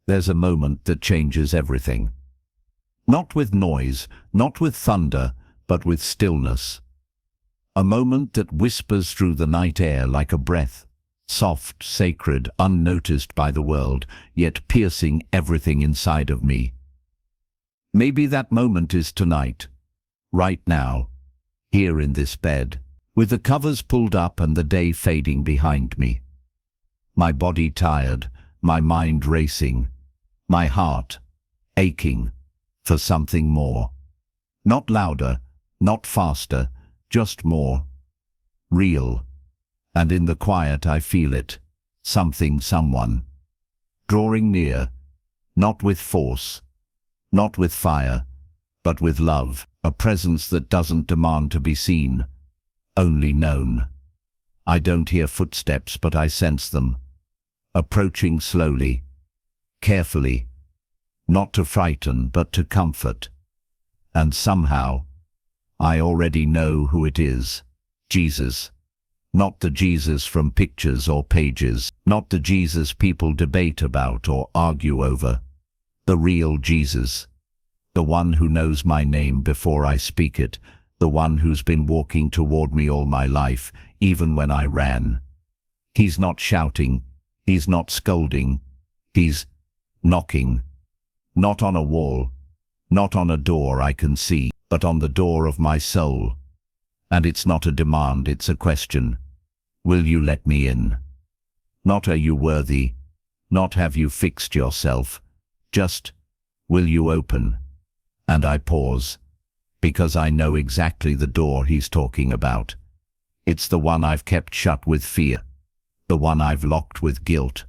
There's a moment that changes everything. Not with noise, not with thunder, but with stillness. A moment that whispers through the night air like a breath, soft, sacred, unnoticed by the world, yet piercing everything inside of me. Maybe that moment is tonight, right now, here in this bed, with the covers pulled up and the day fading behind me. My body tired, my mind racing, my heart aching for something more. Not louder, not faster, just more. Real. And in the quiet I feel it. Something, someone. Drawing near. Not with force. Not with fire. But with love. A presence that doesn't demand to be seen. Only known. I don't hear footsteps, but I sense them. Approaching slowly. Carefully. Not to frighten, but to comfort. And somehow, I already know who it is. Jesus. Not the Jesus from pictures or pages. Not the Jesus people debate about or argue over. The real Jesus. The one who knows my name before I speak it. The one who's been walking toward me all my life, even when I ran. He's not shouting. He's not scolding. He's knocking. Not on a wall. Not on a door I can see, but on the door of my soul. And it's not a demand, it's a question. Will you let me in? Not are you worthy, not have you fixed yourself, just, will you open? And I pause, because I know exactly the door he's talking about. It's the one I've kept shut with fear, the one I've locked with guilt,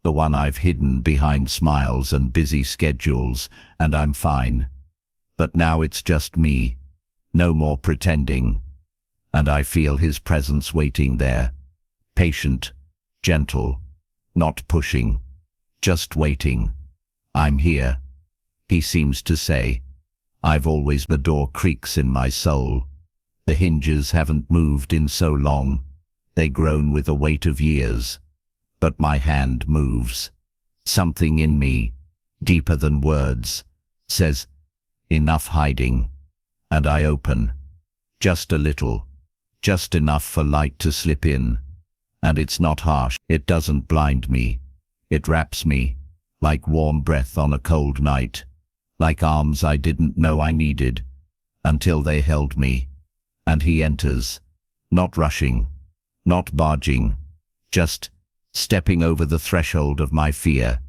the one I've hidden behind smiles and busy schedules, and I'm fine. But now it's just me, no more pretending, and I feel his presence waiting there, patient, gentle, not pushing, just waiting. I'm here, he seems to say. I've always. The door creaks in my soul. The hinges haven't moved in so long. They groan with the weight of years. But my hand moves. Something in me, deeper than words, says, enough hiding. And I open. Just a little. Just enough for light to slip in. And it's not harsh. It doesn't blind me. It wraps me, like warm breath on a cold night. Like arms I didn't know I needed, until they held me. And he enters, not rushing, not barging, just stepping over the threshold of my fear,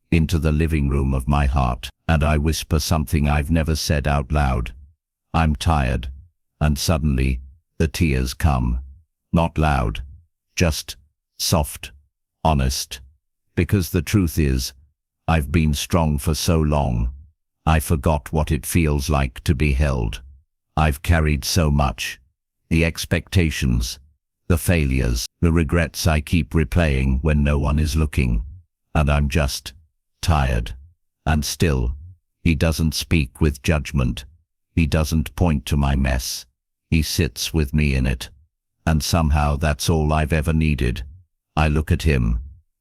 into the living room of my heart. And I whisper something I've never said out loud. I'm tired. And suddenly, the tears come. Not loud, just soft, honest. Because the truth is, I've been strong for so long. I forgot what it feels like to be held. I've carried so much. The expectations, the failures, the regrets I keep replaying when no one is looking. And I'm just tired. And still, he doesn't speak with judgment. He doesn't point to my mess. He sits with me in it. And somehow that's all I've ever needed. I look at him.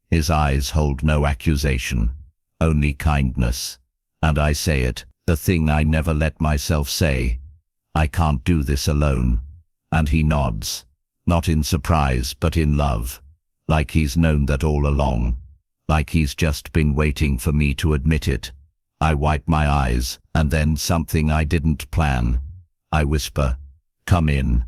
His eyes hold no accusation, only kindness. And I say it, the thing I never let myself say. I can't do this alone. And he nods, not in surprise but in love, like he's known that all along, like he's just been waiting for me to admit it. I wipe my eyes, and then something I didn't plan. I whisper, come in,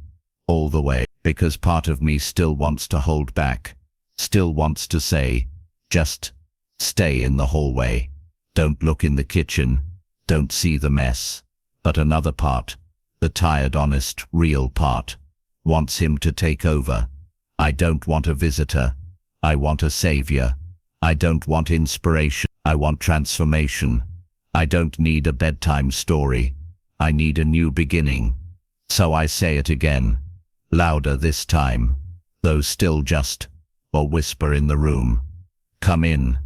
all the way, because part of me still wants to hold back, still wants to say, just stay in the hallway. Don't look in the kitchen, don't see the mess. But another part, the tired, honest, real part, wants him to take over. I don't want a visitor. I want a savior. I don't want inspiration. I want transformation. I don't need a bedtime story. I need a new beginning. So I say it again, louder this time, though still just, or whisper in the room. Come in,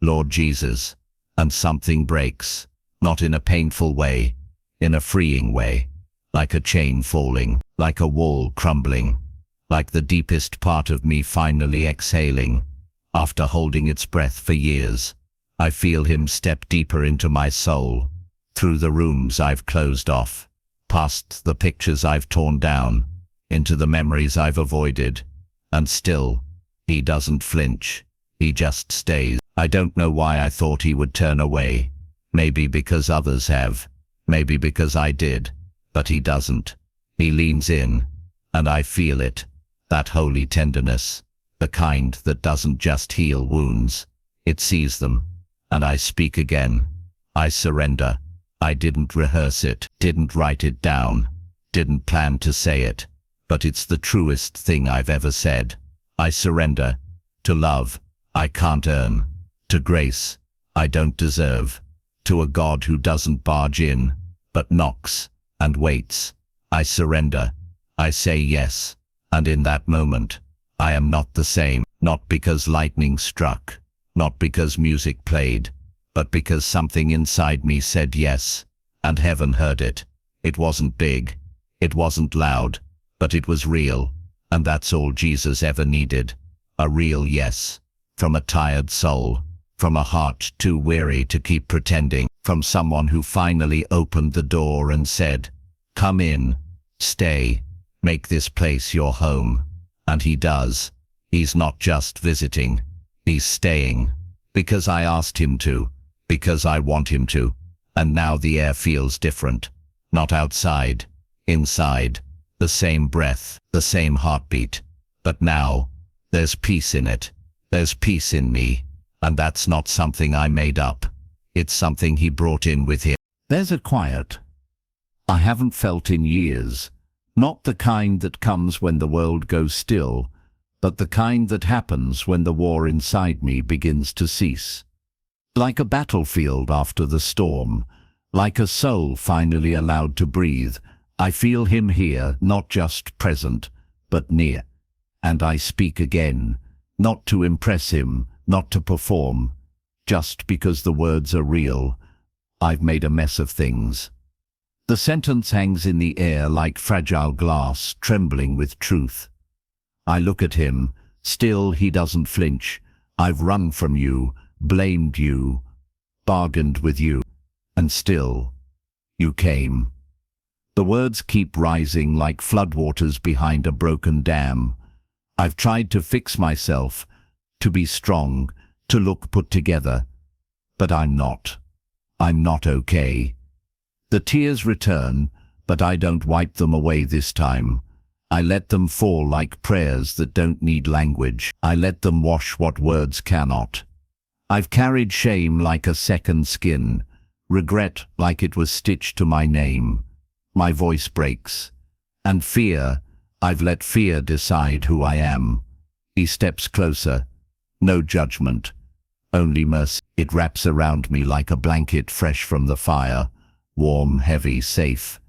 Lord Jesus. And something breaks, not in a painful way, in a freeing way, like a chain falling, like a wall crumbling, like the deepest part of me finally exhaling, after holding its breath for years. I feel him step deeper into my soul, through the rooms I've closed off, past the pictures I've torn down, into the memories I've avoided. And still, he doesn't flinch. He just stays. I don't know why I thought he would turn away. Maybe because others have. Maybe because I did. But he doesn't. He leans in, and I feel it. That holy tenderness. The kind that doesn't just heal wounds. It sees them. And I speak again. I surrender. I didn't rehearse it, didn't write it down, didn't plan to say it. But it's the truest thing I've ever said. I surrender. To love I can't earn. To grace I don't deserve. To a God who doesn't barge in, but knocks and waits. I surrender. I say yes. And in that moment, I am not the same. Not because lightning struck, not because music played, but because something inside me said yes, and heaven heard it. It wasn't big, it wasn't loud, but it was real, and that's all Jesus ever needed. A real yes. From a tired soul, from a heart too weary to keep pretending, from someone who finally opened the door and said, "Come in, stay, make this place your home." And he does. He's not just visiting, he's staying. Because I asked him to, because I want him to. And now the air feels different. Not outside, inside. The same breath, the same heartbeat. But now, there's peace in it. There's peace in me. And that's not something I made up. It's something he brought in with him. There's a quiet I haven't felt in years. Not the kind that comes when the world goes still, but the kind that happens when the war inside me begins to cease. Like a battlefield after the storm, like a soul finally allowed to breathe, I feel him here, not just present, but near. And I speak again, not to impress him, not to perform, just because the words are real. I've made a mess of things. The sentence hangs in the air like fragile glass, trembling with truth. I look at him, still he doesn't flinch. I've run from you, blamed you, bargained with you, and still, you came. The words keep rising like floodwaters behind a broken dam. I've tried to fix myself, to be strong, to look put together, but I'm not. I'm not okay. The tears return, but I don't wipe them away this time. I let them fall like prayers that don't need language. I let them wash what words cannot. I've carried shame like a second skin, regret like it was stitched to my name. My voice breaks. And fear, I've let fear decide who I am. He steps closer. No judgment, only mercy. It wraps around me like a blanket fresh from the fire, warm, heavy, safe.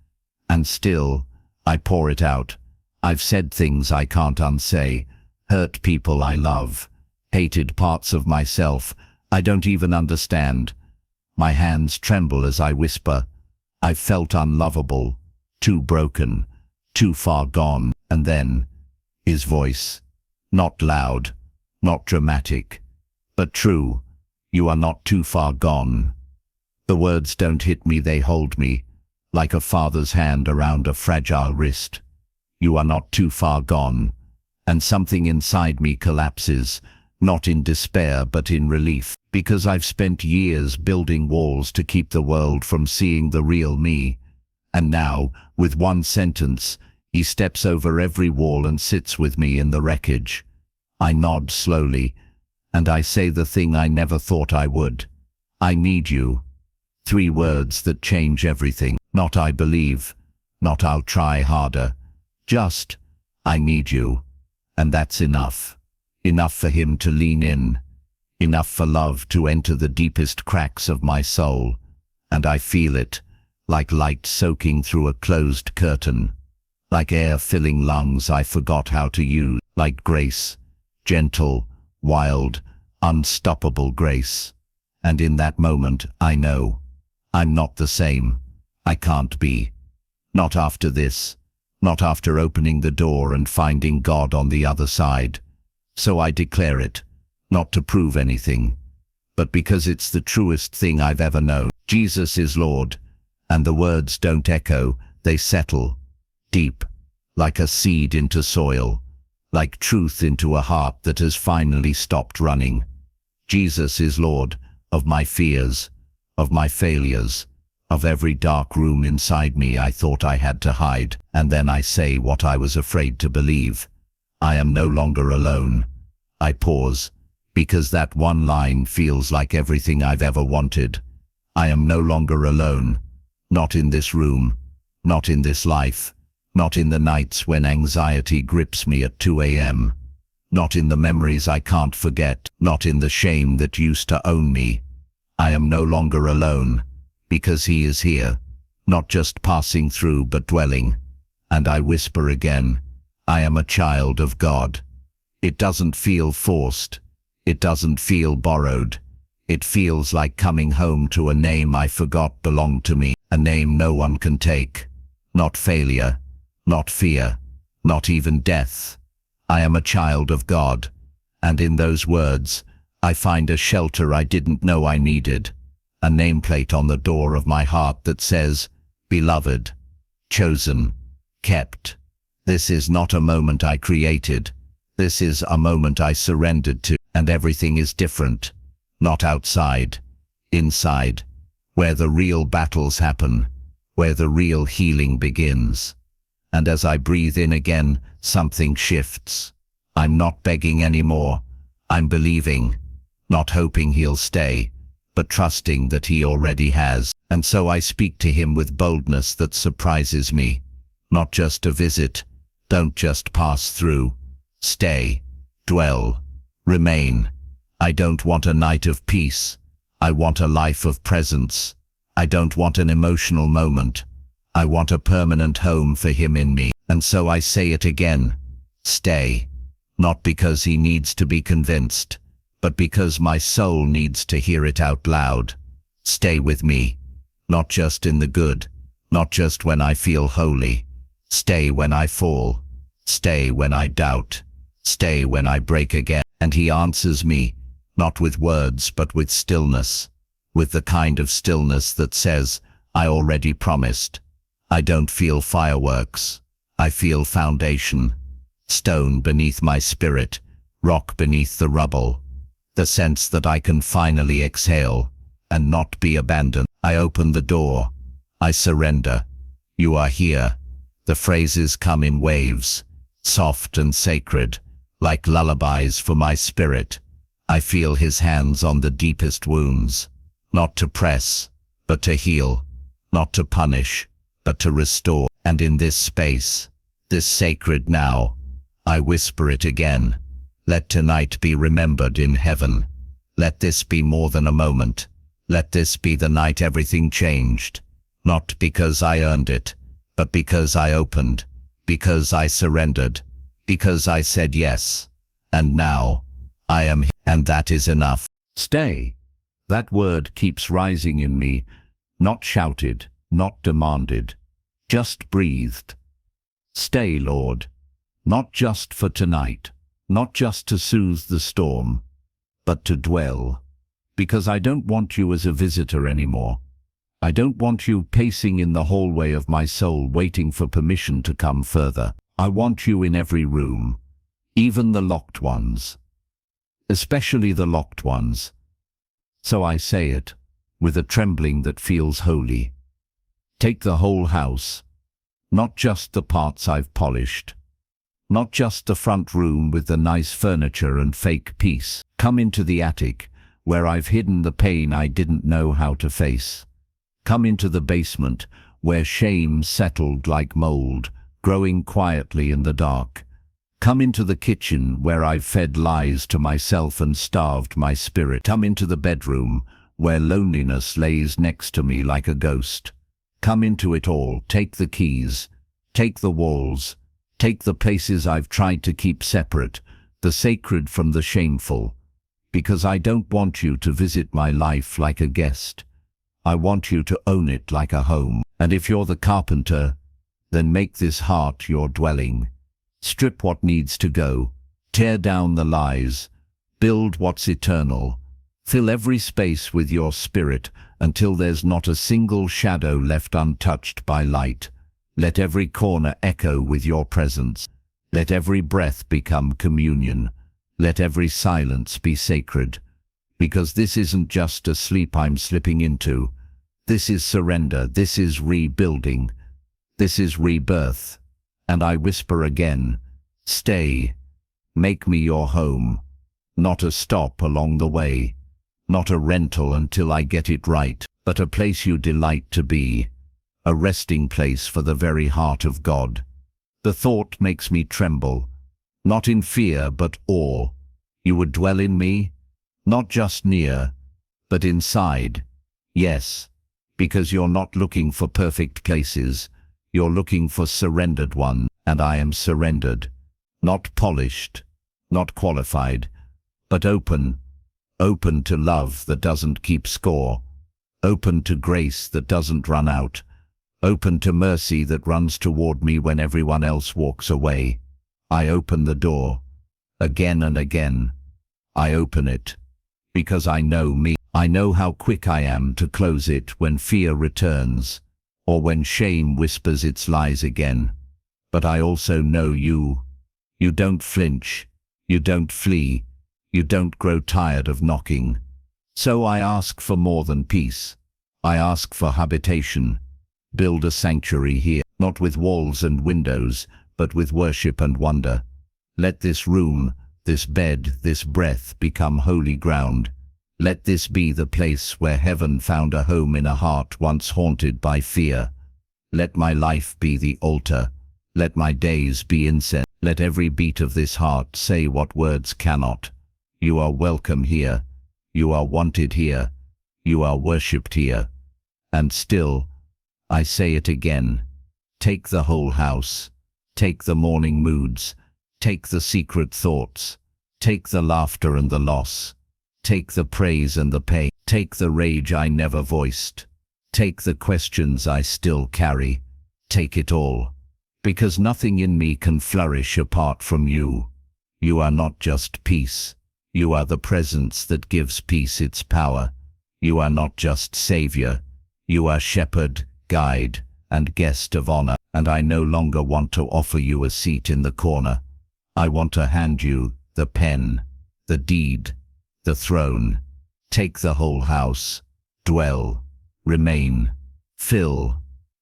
And still, I pour it out. I've said things I can't unsay, hurt people I love, hated parts of myself I don't even understand. My hands tremble as I whisper. I've felt unlovable, too broken, too far gone. And then, his voice, not loud, not dramatic, but true. You are not too far gone. The words don't hit me, they hold me, like a father's hand around a fragile wrist. You are not too far gone. And something inside me collapses, not in despair but in relief, because I've spent years building walls to keep the world from seeing the real me. And now, with one sentence, he steps over every wall and sits with me in the wreckage. I nod slowly, and I say the thing I never thought I would. I need you. 3 words that change everything. Not I believe, not I'll try harder. Just, I need you. And that's enough. Enough for him to lean in. Enough for love to enter the deepest cracks of my soul. And I feel it, like light soaking through a closed curtain. Like air filling lungs I forgot how to use. Like grace, gentle, wild, unstoppable grace. And in that moment, I know, I'm not the same. I can't be. Not after this. Not after opening the door and finding God on the other side. So I declare it, not to prove anything, but because it's the truest thing I've ever known. Jesus is Lord, and the words don't echo, they settle deep, like a seed into soil, like truth into a heart that has finally stopped running. Jesus is Lord of my fears, of my failures, of every dark room inside me I thought I had to hide, and then I say what I was afraid to believe. I am no longer alone. I pause, because that one line feels like everything I've ever wanted. I am no longer alone. Not in this room. Not in this life. Not in the nights when anxiety grips me at 2 a.m. Not in the memories I can't forget. Not in the shame that used to own me. I am no longer alone, because He is here, not just passing through but dwelling. And I whisper again, I am a child of God. It doesn't feel forced. It doesn't feel borrowed. It feels like coming home to a name I forgot belonged to me, a name no one can take. Not failure, not fear, not even death. I am a child of God, and in those words, I find a shelter I didn't know I needed, a nameplate on the door of my heart that says, beloved, chosen, kept. This is not a moment I created. This is a moment I surrendered to, and everything is different. Not outside, inside, where the real battles happen, where the real healing begins. And as I breathe in again, something shifts. I'm not begging anymore. I'm believing, not hoping He'll stay, but trusting that He already has. And so I speak to Him with boldness that surprises me. Not just a visit. Don't just pass through. Stay, dwell, remain. I don't want a night of peace. I want a life of presence. I don't want an emotional moment. I want a permanent home for Him in me. And so I say it again. Stay. Not because He needs to be convinced, but because my soul needs to hear it out loud. Stay with me. Not just in the good. Not just when I feel holy. Stay when I fall. Stay when I doubt. Stay when I break again. And He answers me, not with words but with stillness. With the kind of stillness that says, I already promised. I don't feel fireworks. I feel foundation. Stone beneath my spirit. Rock beneath the rubble. The sense that I can finally exhale and not be abandoned. I open the door. I surrender. You are here. The phrases come in waves, soft and sacred, like lullabies for my spirit. I feel His hands on the deepest wounds, not to press, but to heal, not to punish, but to restore. And in this space, this sacred now, I whisper it again. Let tonight be remembered in heaven. Let this be more than a moment. Let this be the night everything changed. Not because I earned it, but because I opened, because I surrendered, because I said yes. And now, I am here, and that is enough. Stay. That word keeps rising in me, not shouted, not demanded, just breathed. Stay, Lord. Not just for tonight, not just to soothe the storm, but to dwell. Because I don't want you as a visitor anymore. I don't want you pacing in the hallway of my soul waiting for permission to come further. I want you in every room, even the locked ones. Especially the locked ones. So I say it, with a trembling that feels holy. Take the whole house, not just the parts I've polished. Not just the front room with the nice furniture and fake peace. Come into the attic, where I've hidden the pain I didn't know how to face. Come into the basement, where shame settled like mold, growing quietly in the dark. Come into the kitchen, where I've fed lies to myself and starved my spirit. Come into the bedroom, where loneliness lays next to me like a ghost. Come into it all. Take the keys. Take the walls. Take the places I've tried to keep separate, the sacred from the shameful. Because I don't want you to visit my life like a guest. I want you to own it like a home. And if you're the carpenter, then make this heart your dwelling. Strip what needs to go. Tear down the lies. Build what's eternal. Fill every space with your spirit until there's not a single shadow left untouched by light. Let every corner echo with your presence. Let every breath become communion. Let every silence be sacred. Because this isn't just a sleep I'm slipping into. This is surrender. This is rebuilding. This is rebirth. And I whisper again, stay. Make me your home. Not a stop along the way. Not a rental until I get it right, but a place you delight to be. A resting place for the very heart of God. The thought makes me tremble. Not in fear, but awe. You would dwell in me? Not just near, but inside. Yes, because you're not looking for perfect places. You're looking for surrendered ones, and I am surrendered. Not polished, not qualified, but open. Open to love that doesn't keep score. Open to grace that doesn't run out. Open to mercy that runs toward me when everyone else walks away. I open the door. Again and again. I open it. Because I know me. I know how quick I am to close it when fear returns, or when shame whispers its lies again. But I also know you. You don't flinch. You don't flee. You don't grow tired of knocking. So I ask for more than peace. I ask for habitation. Build a sanctuary here, not with walls and windows, but with worship and wonder. Let this room, this bed, this breath become holy ground. Let this be the place where heaven found a home in a heart once haunted by fear. Let my life be the altar. Let my days be incense. Let every beat of this heart say what words cannot. You are welcome here. You are wanted here. You are worshipped here. And still, I say it again. Take the whole house. Take the morning moods. Take the secret thoughts. Take the laughter and the loss. Take the praise and the pain. Take the rage I never voiced. Take the questions I still carry. Take it all. Because nothing in me can flourish apart from you. You are not just peace. You are the presence that gives peace its power. You are not just savior. You are shepherd, guide, and guest of honor. And I no longer want to offer you a seat in the corner. I want to hand you the pen, the deed, the throne. Take the whole house. Dwell, remain, fill,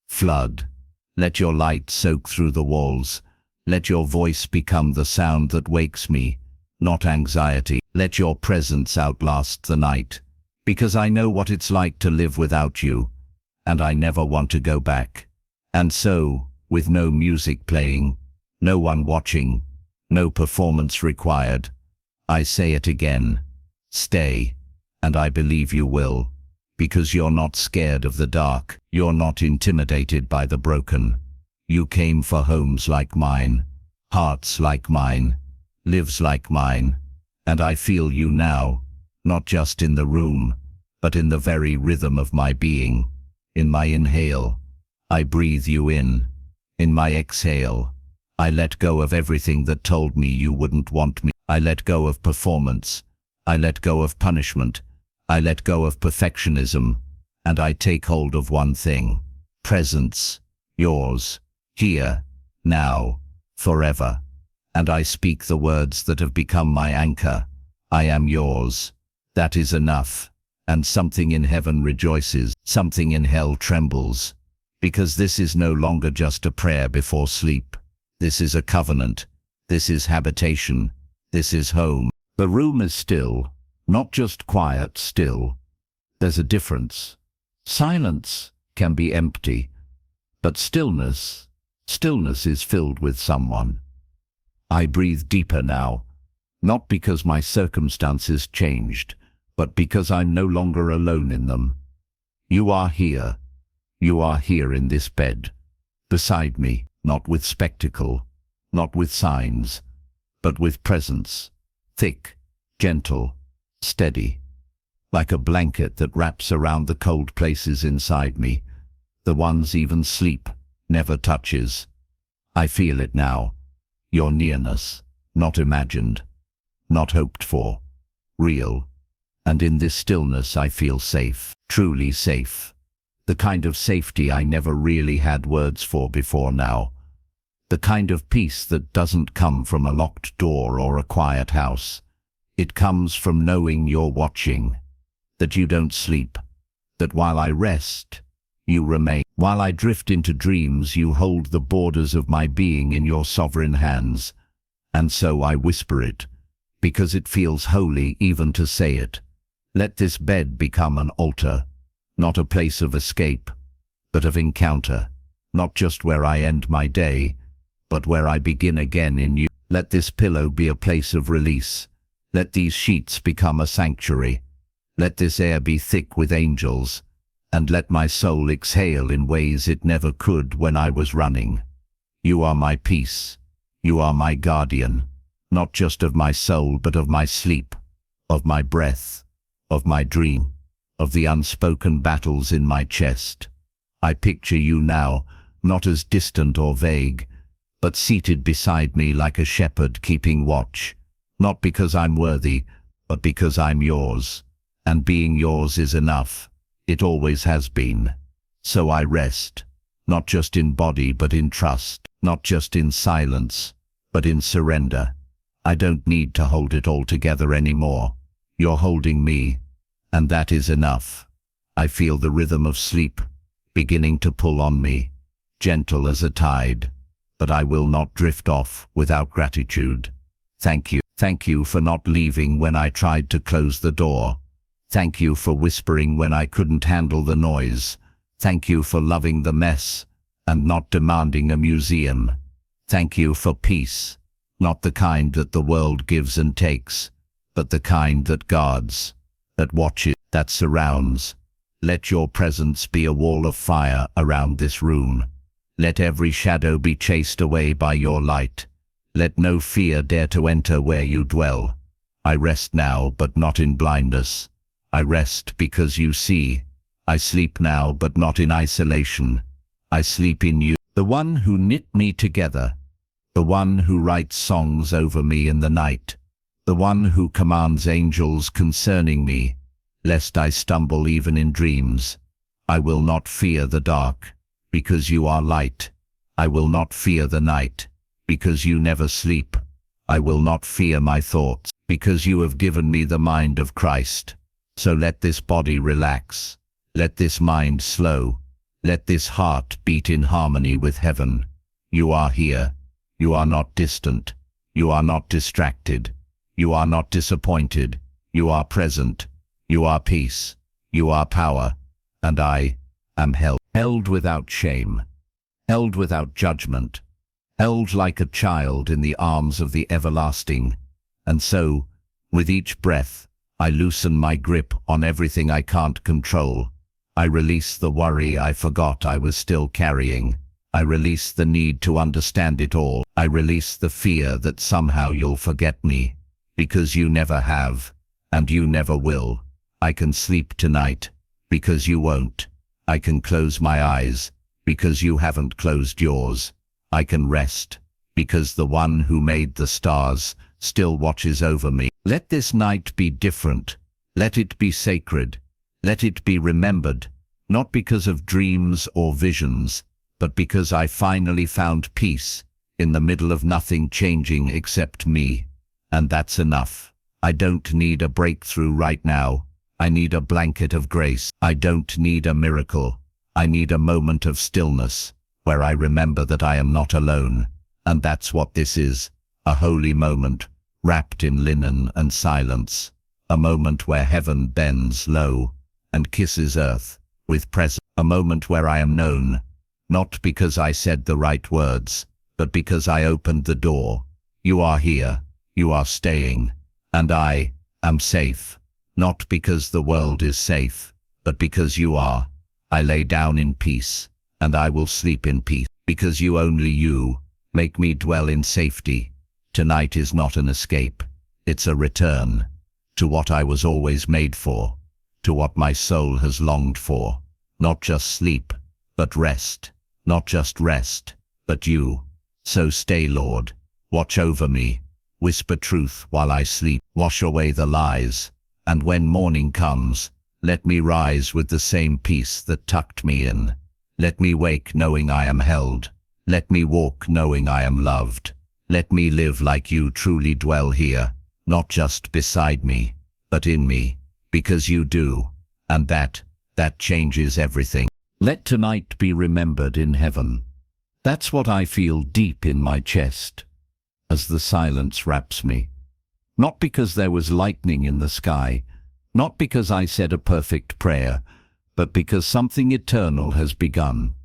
flood. Let your light soak through the walls. Let your voice become the sound that wakes me, not anxiety. Let your presence outlast the night. Because I know what it's like to live without you, and I never want to go back. And so, with no music playing, no one watching, no performance required, I say it again. Stay, and I believe you will. Because you're not scared of the dark. You're not intimidated by the broken. You came for homes like mine, hearts like mine, lives like mine. And I feel you now, not just in the room, but in the very rhythm of my being. In my inhale, I breathe you in. In my exhale, I let go of everything that told me you wouldn't want me. I let go of performance. I let go of punishment. I let go of perfectionism. And I take hold of one thing. Presence. Yours. Here. Now. Forever. And I speak the words that have become my anchor. I am yours. That is enough. And something in heaven rejoices. Something in hell trembles. Because this is no longer just a prayer before sleep. This is a covenant. This is habitation. This is home. The room is still. Not just quiet, still. There's a difference. Silence can be empty. But stillness is filled with someone. I breathe deeper now, not because my circumstances changed, but because I'm no longer alone in them. You are here. You are here in this bed, beside me, not with spectacle, not with signs, but with presence, thick, gentle, steady, like a blanket that wraps around the cold places inside me, the ones even sleep never touches. I feel it now. Your nearness, not imagined, not hoped for, real. And in this stillness I feel safe, truly safe. The kind of safety I never really had words for before now. The kind of peace that doesn't come from a locked door or a quiet house. It comes from knowing you're watching, that you don't sleep, that while I rest, you remain. While I drift into dreams, you hold the borders of my being in your sovereign hands. And so I whisper it, because it feels holy even to say it. Let this bed become an altar, not a place of escape, but of encounter, not just where I end my day, but where I begin again in you. Let this pillow be a place of release. Let these sheets become a sanctuary. Let this air be thick with angels, and let my soul exhale in ways it never could when I was running. You are my peace. You are my guardian, not just of my soul but of my sleep, of my breath, of my dream, of the unspoken battles in my chest. I picture you now, not as distant or vague, but seated beside me like a shepherd keeping watch, not because I'm worthy, but because I'm yours. And being yours is enough. It always has been. So I rest, not just in body but in trust, not just in silence, but in surrender. I don't need to hold it all together anymore. You're holding me, and that is enough. I feel the rhythm of sleep beginning to pull on me, gentle as a tide, but I will not drift off without gratitude. Thank you. Thank you for not leaving when I tried to close the door. Thank you for whispering when I couldn't handle the noise. Thank you for loving the mess and not demanding a museum. Thank you for peace, not the kind that the world gives and takes, but the kind that guards, that watches, that surrounds. Let your presence be a wall of fire around this room. Let every shadow be chased away by your light. Let no fear dare to enter where you dwell. I rest now, but not in blindness. I rest because you see. I sleep now, but not in isolation. I sleep in you, the one who knit me together, the one who writes songs over me in the night, the one who commands angels concerning me, lest I stumble even in dreams. I will not fear the dark, because you are light. I will not fear the night, because you never sleep. I will not fear my thoughts, because you have given me the mind of Christ. So let this body relax. Let this mind slow. Let this heart beat in harmony with heaven. You are here. You are not distant. You are not distracted. You are not disappointed. You are present. You are peace. You are power. And I am held. Held without shame. Held without judgment. Held like a child in the arms of the everlasting. And so, with each breath, I loosen my grip on everything I can't control. I release the worry I forgot I was still carrying. I release the need to understand it all. I release the fear that somehow you'll forget me, because you never have, and you never will. I can sleep tonight, because you won't. I can close my eyes, because you haven't closed yours. I can rest, because the one who made the stars still watches over me. Let this night be different. Let it be sacred. Let it be remembered, not because of dreams or visions, but because I finally found peace in the middle of nothing changing except me. And that's enough. I don't need a breakthrough right now. I need a blanket of grace. I don't need a miracle. I need a moment of stillness, where I remember that I am not alone. And that's what this is, a holy moment, wrapped in linen and silence. A moment where heaven bends low and kisses earth with presence. A moment where I am known, not because I said the right words, but because I opened the door. You are here, you are staying, and I am safe. Not because the world is safe, but because you are. I lay down in peace, and I will sleep in peace, because you, only you, make me dwell in safety. Tonight is not an escape, it's a return to what I was always made for, to what my soul has longed for. Not just sleep, but rest. Not just rest, but you. So stay, Lord. Watch over me. Whisper truth while I sleep. Wash away the lies And when morning comes, let me rise with the same peace that tucked me in. Let me wake knowing I am held. Let me walk knowing I am loved. Let me live like you truly dwell here, not just beside me, but in me, because you do, and that changes everything. Let tonight be remembered in heaven. That's what I feel deep in my chest, as the silence wraps me. Not because there was lightning in the sky, not because I said a perfect prayer, but because something eternal has begun.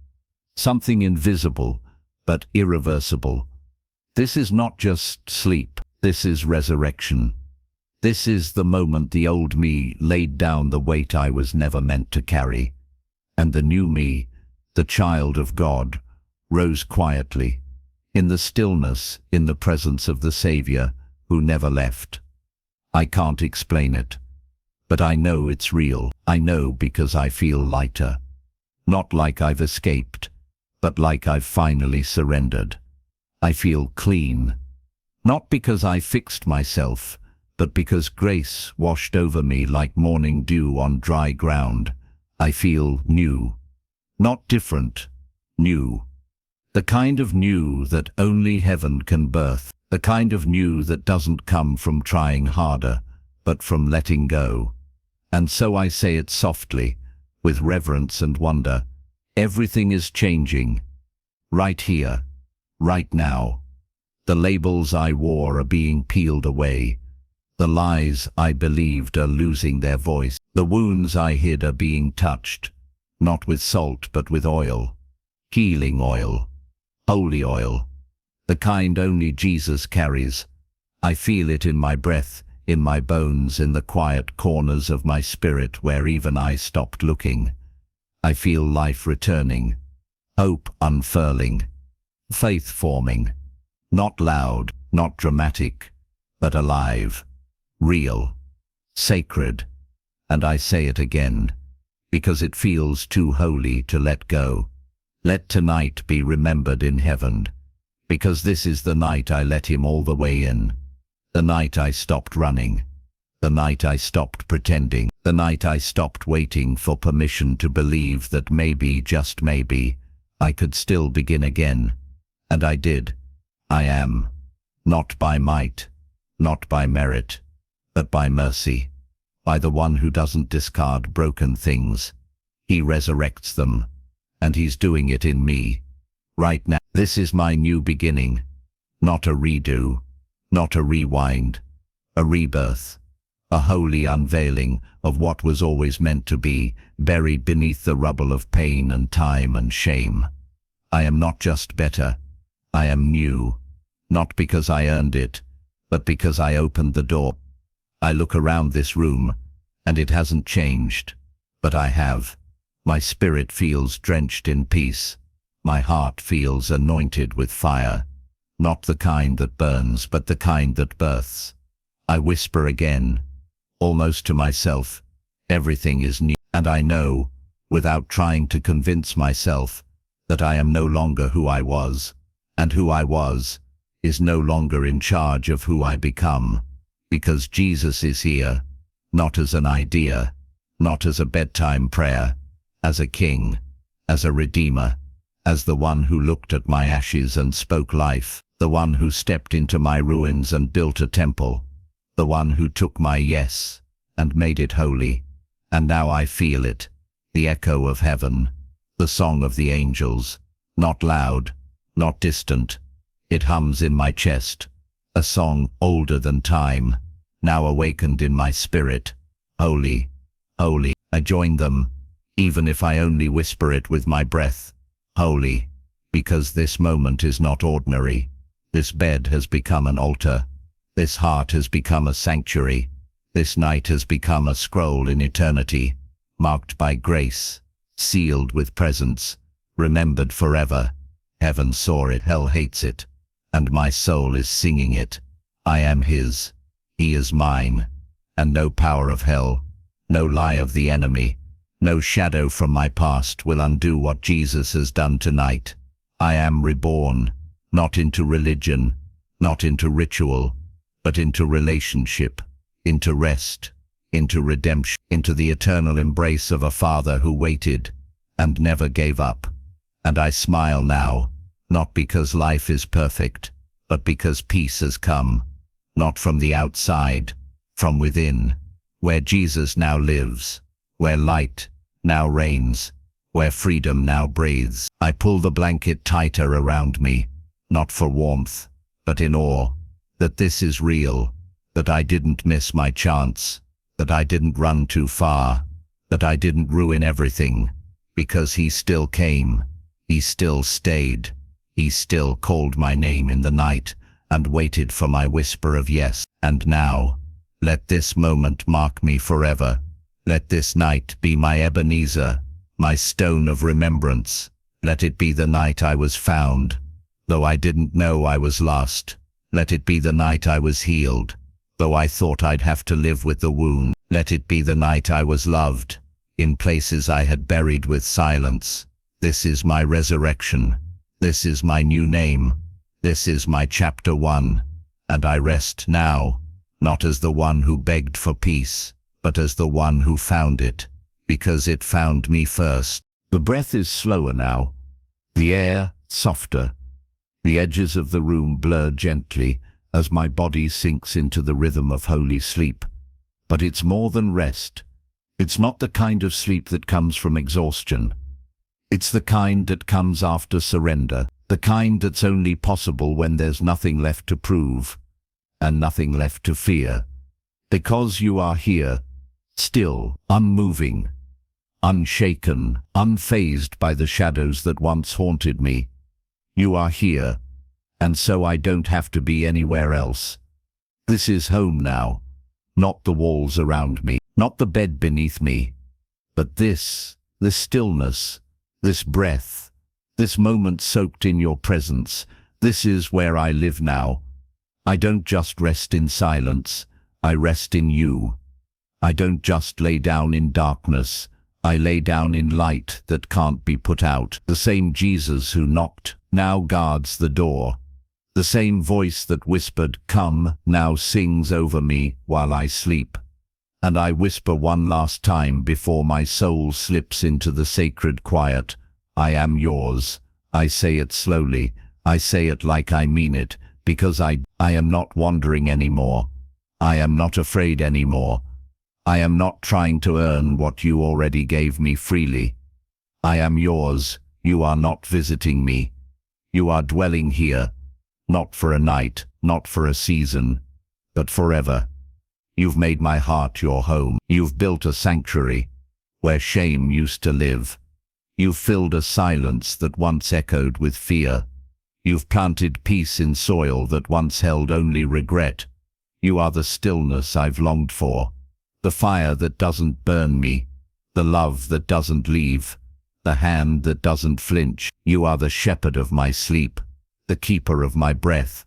Something invisible, but irreversible. This is not just sleep, this is resurrection. This is the moment the old me laid down the weight I was never meant to carry, and the new me, the child of God, rose quietly, in the stillness, in the presence of the Savior who never left. I can't explain it, but I know it's real. I know because I feel lighter. Not like I've escaped, but like I've finally surrendered. I feel clean, not because I fixed myself, but because grace washed over me like morning dew on dry ground. I feel new, not different, new. The kind of new that only heaven can birth, the kind of new that doesn't come from trying harder, but from letting go. And so I say it softly, with reverence and wonder. Everything is changing, right here, right now. The labels I wore are being peeled away. The lies I believed are losing their voice. The wounds I hid are being touched, not with salt but with oil. Healing oil, holy oil, the kind only Jesus carries. I feel it in my breath, in my bones, in the quiet corners of my spirit where even I stopped looking. I feel life returning, hope unfurling, faith forming, not loud, not dramatic, but alive. Real, sacred, and I say it again, because it feels too holy to let go. Let tonight be remembered in heaven, because this is the night I let him all the way in. The night I stopped running, the night I stopped pretending, the night I stopped waiting for permission to believe that maybe, just maybe, I could still begin again. And I did. I am, not by might, not by merit, but by mercy, by the one who doesn't discard broken things. He resurrects them, and he's doing it in me, right now. This is my new beginning, not a redo, not a rewind, a rebirth, a holy unveiling of what was always meant to be, buried beneath the rubble of pain and time and shame. I am not just better, I am new, not because I earned it, but because I opened the door. I look around this room, and it hasn't changed, but I have. My spirit feels drenched in peace. My heart feels anointed with fire, not the kind that burns, but the kind that births. I whisper again, almost to myself, everything is new. And I know, without trying to convince myself, that I am no longer who I was, and who I was is no longer in charge of who I become. Because Jesus is here, not as an idea, not as a bedtime prayer, as a king, as a redeemer, as the one who looked at my ashes and spoke life, the one who stepped into my ruins and built a temple, the one who took my yes and made it holy. And now I feel it, the echo of heaven, the song of the angels, not loud, not distant. It hums in my chest, a song older than time, now awakened in my spirit. Holy, holy. I join them, even if I only whisper it with my breath. Holy, because this moment is not ordinary. This bed has become an altar. This heart has become a sanctuary. This night has become a scroll in eternity, marked by grace, sealed with presence, remembered forever. Heaven saw it, hell hates it, and my soul is singing it. I am his, he is mine, and no power of hell, no lie of the enemy, no shadow from my past will undo what Jesus has done tonight. I am reborn, not into religion, not into ritual, but into relationship, into rest, into redemption, into the eternal embrace of a Father who waited and never gave up. And I smile now, not because life is perfect, but because peace has come, not from the outside, from within, where Jesus now lives, where light now reigns, where freedom now breathes. I pull the blanket tighter around me, not for warmth, but in awe, that this is real, that I didn't miss my chance, that I didn't run too far, that I didn't ruin everything, because he still came, he still stayed, he still called my name in the night and waited for my whisper of yes. And now, let this moment mark me forever. Let this night be my Ebenezer, my stone of remembrance. Let it be the night I was found, though I didn't know I was lost. Let it be the night I was healed, though I thought I'd have to live with the wound. Let it be the night I was loved, in places I had buried with silence. This is my resurrection. This is my new name. This is my chapter 1. And I rest now, not as the one who begged for peace, but as the one who found it, because it found me first. The breath is slower now, the air softer. The edges of the room blur gently as my body sinks into the rhythm of holy sleep. But it's more than rest. It's not the kind of sleep that comes from exhaustion. It's the kind that comes after surrender, the kind that's only possible when there's nothing left to prove and nothing left to fear. Because you are here, still, unmoving, unshaken, unfazed by the shadows that once haunted me. You are here, and so I don't have to be anywhere else. This is home now, not the walls around me, not the bed beneath me, but this stillness, this breath, this moment soaked in your presence. This is where I live now. I don't just rest in silence, I rest in you. I don't just lay down in darkness, I lay down in light that can't be put out. The same Jesus who knocked now guards the door. The same voice that whispered, "Come," now sings over me while I sleep. And I whisper one last time before my soul slips into the sacred quiet. I am yours. I say it slowly. I say it like I mean it, because I am not wandering anymore. I am not afraid anymore. I am not trying to earn what you already gave me freely. I am yours. You are not visiting me. You are dwelling here, not for a night, not for a season, but forever. You've made my heart your home. You've built a sanctuary where shame used to live. You've filled a silence that once echoed with fear. You've planted peace in soil that once held only regret. You are the stillness I've longed for, the fire that doesn't burn me, the love that doesn't leave, the hand that doesn't flinch. You are the shepherd of my sleep, the keeper of my breath,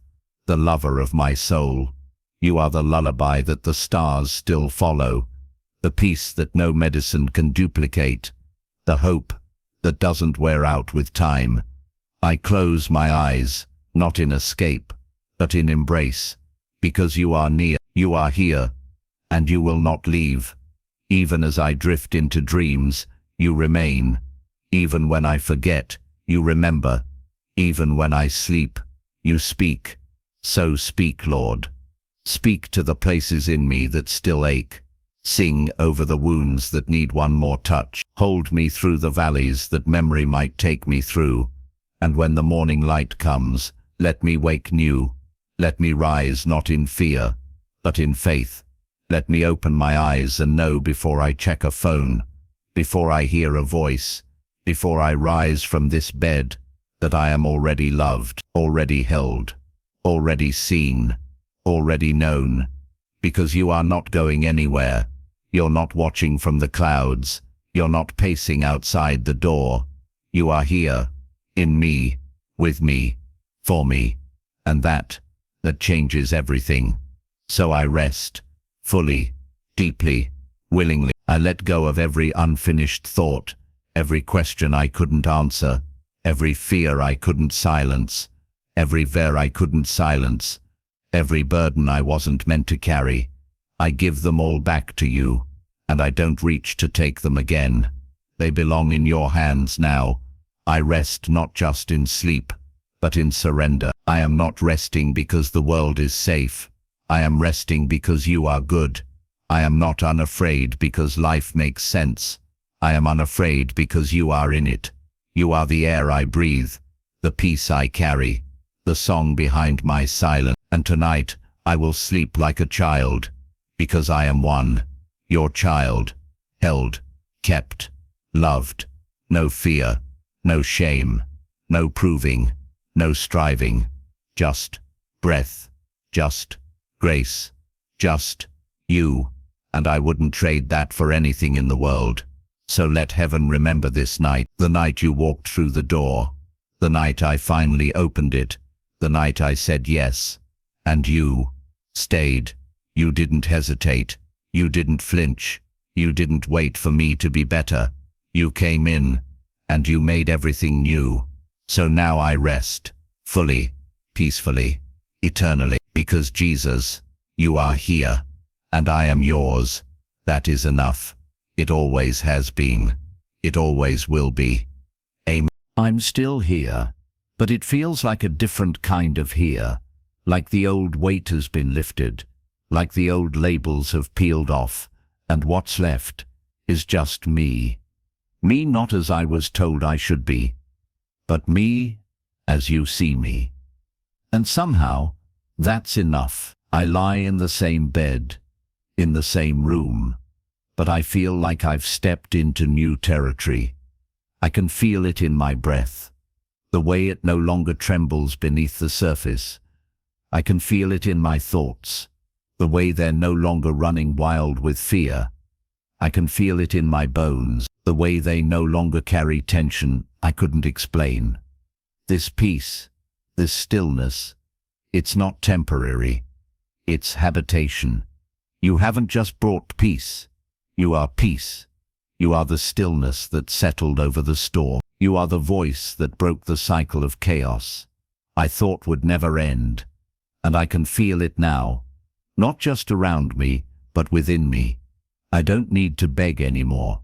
the lover of my soul. You are the lullaby that the stars still follow, the peace that no medicine can duplicate, the hope that doesn't wear out with time. I close my eyes, not in escape, but in embrace, because you are near, you are here, and you will not leave. Even as I drift into dreams, you remain. Even when I forget, you remember. Even when I sleep, you speak. So speak, Lord. Speak to the places in me that still ache. Sing over the wounds that need one more touch. Hold me through the valleys that memory might take me through. And when the morning light comes, let me wake new. Let me rise not in fear, but in faith. Let me open my eyes and know before I check a phone, before I hear a voice, before I rise from this bed, that I am already loved, already held, already seen, already known, because you are not going anywhere. You're not watching from the clouds. You're not pacing outside the door. You are here, in me, with me, for me, and that changes everything. So I rest, fully, deeply, willingly. I let go of every unfinished thought, every question I couldn't answer, every fear I couldn't silence, every I couldn't silence, every burden I wasn't meant to carry. I give them all back to you, and I don't reach to take them again. They belong in your hands now. I rest not just in sleep, but in surrender. I am not resting because the world is safe. I am resting because you are good. I am not unafraid because life makes sense. I am unafraid because you are in it. You are the air I breathe, the peace I carry, the song behind my silence. And tonight I will sleep like a child, because I am one, your child, held, kept, loved. No fear, no shame, no proving, no striving, just breath, just grace, just you, and I wouldn't trade that for anything in the world. So let heaven remember this night, the night you walked through the door, the night I finally opened it, the night I said yes, and you stayed. You didn't hesitate, you didn't flinch, you didn't wait for me to be better. You came in, and you made everything new. So now I rest, fully, peacefully, eternally, because Jesus, you are here, and I am yours. That is enough. It always has been. It always will be. Amen. I'm still here, but it feels like a different kind of here, like the old weight has been lifted, like the old labels have peeled off, and what's left is just me. Me not as I was told I should be, but me as you see me. And somehow, that's enough. I lie in the same bed, in the same room, but I feel like I've stepped into new territory. I can feel it in my breath, the way it no longer trembles beneath the surface. I can feel it in my thoughts, the way they're no longer running wild with fear. I can feel it in my bones, the way they no longer carry tension I couldn't explain. This peace, this stillness, it's not temporary. It's habitation. You haven't just brought peace. You are peace. You are the stillness that settled over the storm. You are the voice that broke the cycle of chaos I thought would never end. And I can feel it now, not just around me, but within me. I don't need to beg anymore.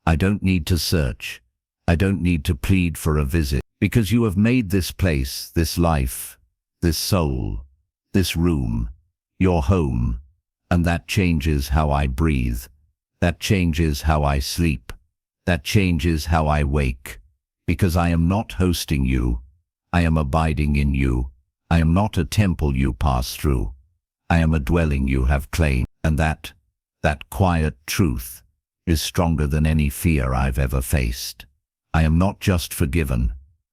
I don't need to search. I don't need to plead for a visit, because you have made this place, this life, this soul, this room, your home, and that changes how I breathe. That changes how I sleep. That changes how I wake, because I am not hosting you. I am abiding in you. I am not a temple you pass through. I am a dwelling you have claimed, and that quiet truth is stronger than any fear I've ever faced. I am not just forgiven.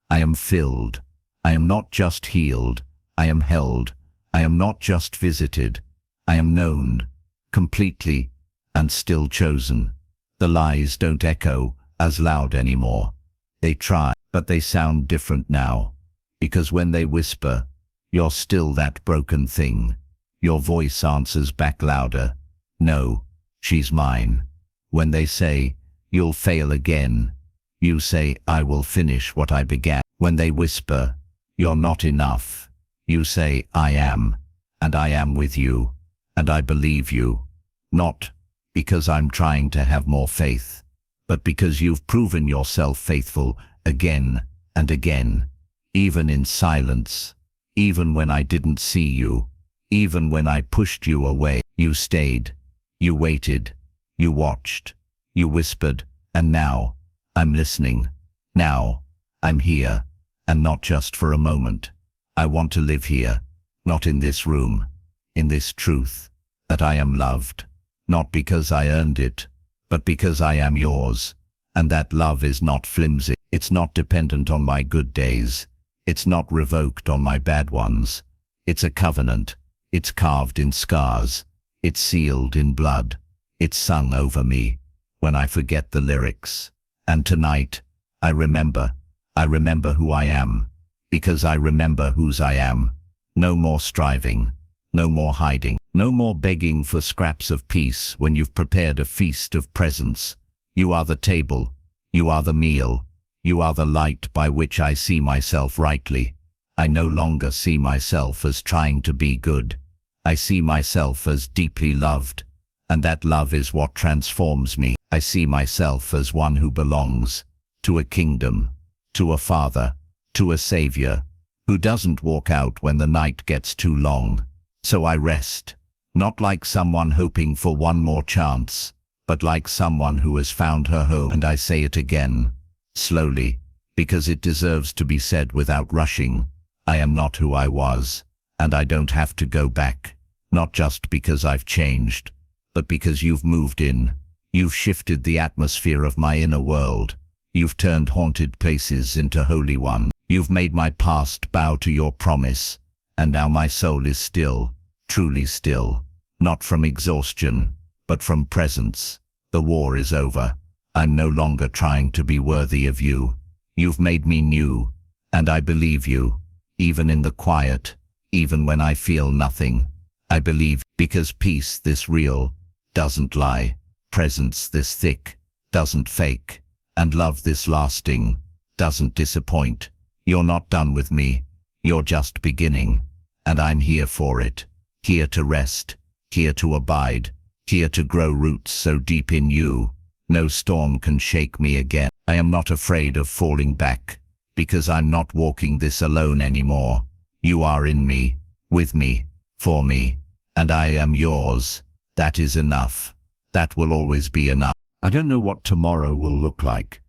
I am filled. I am not just healed. I am held. I am not just visited. I am known, completely, and still chosen. The lies don't echo as loud anymore. They try, but they sound different now, because when they whisper, you're still that broken thing. Your voice answers back louder. No, she's mine. When they say, you'll fail again, you say, I will finish what I began. When they whisper, you're not enough, you say, I am, and I am with you, and I believe you. Not because I'm trying to have more faith, but because you've proven yourself faithful again and again, even in silence, even when I didn't see you, even when I pushed you away. You stayed, you waited, you watched, you whispered, and now I'm listening. Now I'm here, and not just for a moment. I want to live here, not in this room, in this truth, that I am loved, not because I earned it, but because I am yours, and that love is not flimsy. It's not dependent on my good days. It's not revoked on my bad ones. It's a covenant. It's carved in scars. It's sealed in blood. It's sung over me when I forget the lyrics. And tonight, I remember who I am, because I remember whose I am. No more striving, no more hiding, no more begging for scraps of peace when you've prepared a feast of presence. You are the table, you are the meal, you are the light by which I see myself rightly. I no longer see myself as trying to be good. I see myself as deeply loved, And that love is what transforms me. I see myself as one who belongs to a kingdom, to a father, to a savior, who doesn't walk out when the night gets too long. So I rest, not like someone hoping for one more chance, but like someone who has found her home. And I say it again, slowly, because it deserves to be said without rushing. I am not who I was, and I don't have to go back, not just because I've changed, but because you've moved in. You've shifted the atmosphere of my inner world. You've turned haunted places into holy ones. You've made my past bow to your promise, and now my soul is still, truly still, not from exhaustion, but from presence. The war is over. I'm no longer trying to be worthy of you. You've made me new, and I believe you, even in the quiet, even when I feel nothing. I believe, because peace this real doesn't lie, presence this thick doesn't fake, and love this lasting doesn't disappoint. You're not done with me, you're just beginning, and I'm here for it, here to rest, here to abide, here to grow roots so deep in you, no storm can shake me again. I am not afraid of falling back, because I'm not walking this alone anymore. You are in me, with me, for me, and I am yours. That is enough. That will always be enough. I don't know what tomorrow will look like,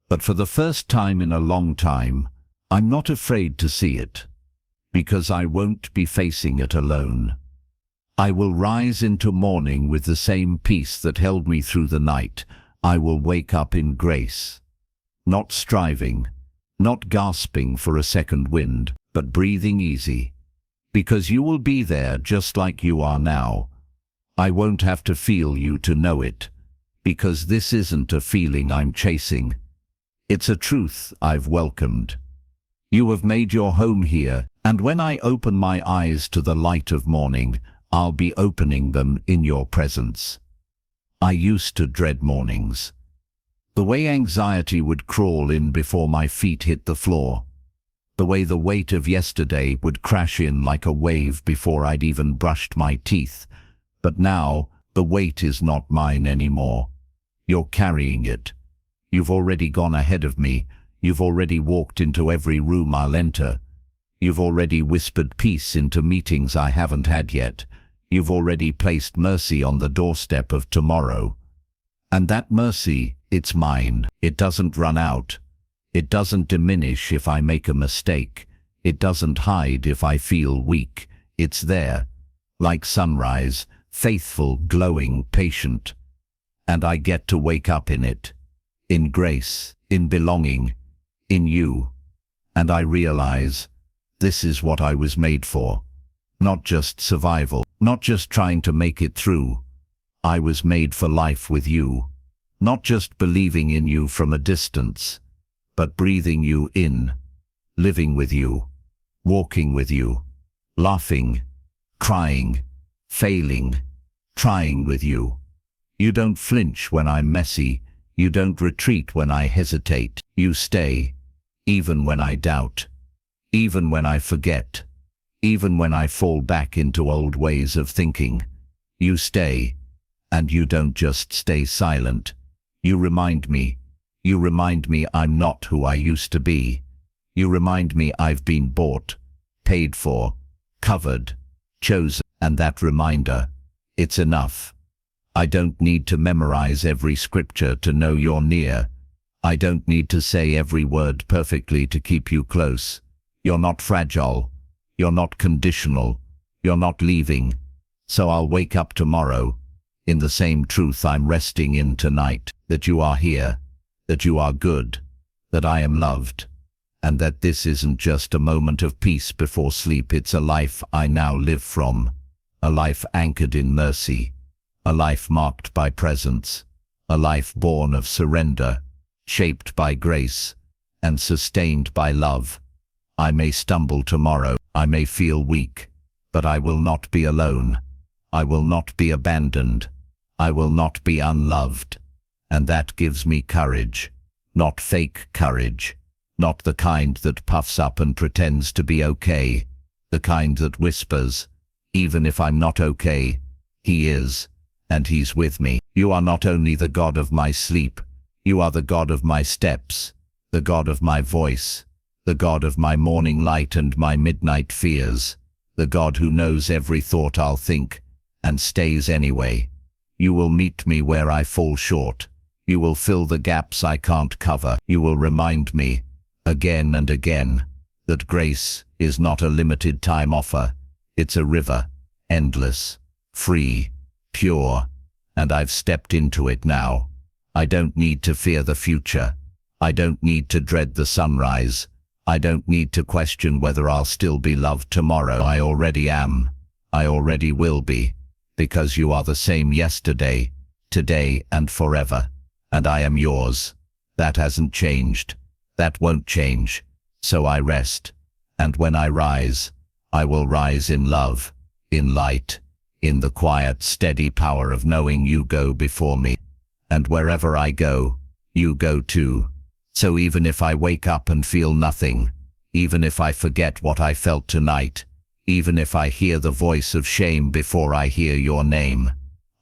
but for the first time in a long time, I'm not afraid to see it, because I won't be facing it alone. I will rise into morning with the same peace that held me through the night. I will wake up in grace, not striving, not gasping for a second wind, but breathing easy, because you will be there just like you are now. I won't have to feel you to know it, because this isn't a feeling I'm chasing. It's a truth I've welcomed. You have made your home here, and when I open my eyes to the light of morning, I'll be opening them in your presence. I used to dread mornings. The way anxiety would crawl in before my feet hit the floor. The way the weight of yesterday would crash in like a wave before I'd even brushed my teeth. But now, the weight is not mine anymore. You're carrying it. You've already gone ahead of me. You've already walked into every room I'll enter. You've already whispered peace into meetings I haven't had yet. You've already placed mercy on the doorstep of tomorrow. And that mercy, it's mine. It doesn't run out. It doesn't diminish if I make a mistake. It doesn't hide if I feel weak. It's there, like sunrise, faithful, glowing, patient. And I get to wake up in it, in grace, in belonging, in you. And I realize, this is what I was made for. Not just survival, not just trying to make it through. I was made for life with you. Not just believing in you from a distance, but breathing you in, living with you, walking with you, laughing, crying, failing, trying with you. You don't flinch when I'm messy. You don't retreat when I hesitate. You stay, even when I doubt, even when I forget, even when I fall back into old ways of thinking. You stay, and you don't just stay silent. You remind me I'm not who I used to be. You remind me I've been bought, paid for, covered, chosen, and that reminder, it's enough. I don't need to memorize every scripture to know you're near. I don't need to say every word perfectly to keep you close. You're not fragile. You're not conditional. You're not leaving. So I'll wake up tomorrow in the same truth I'm resting in tonight, that you are here, that you are good, that I am loved, and that this isn't just a moment of peace before sleep. It's a life I now live from, a life anchored in mercy, a life marked by presence, a life born of surrender, shaped by grace, and sustained by love. I may stumble tomorrow, I may feel weak, but I will not be alone. I will not be abandoned. I will not be unloved. And that gives me courage, not fake courage, not the kind that puffs up and pretends to be okay, the kind that whispers, even if I'm not okay, he is, and He's with me. You are not only the God of my sleep, you are the God of my steps, the God of my voice, the God of my morning light and my midnight fears, the God who knows every thought I'll think, and stays anyway. You will meet me where I fall short. You will fill the gaps I can't cover. You will remind me, again and again, that grace is not a limited time offer. It's a river, endless, free, pure, and I've stepped into it now. I don't need to fear the future. I don't need to dread the sunrise. I don't need to question whether I'll still be loved tomorrow. I already am. I already will be, because you are the same yesterday, today, and forever. And I am yours. That hasn't changed. That won't change. So I rest. And when I rise, I will rise in love, in light, in the quiet, steady power of knowing you go before me. And wherever I go, you go too. So even if I wake up and feel nothing, even if I forget what I felt tonight, even if I hear the voice of shame before I hear your name,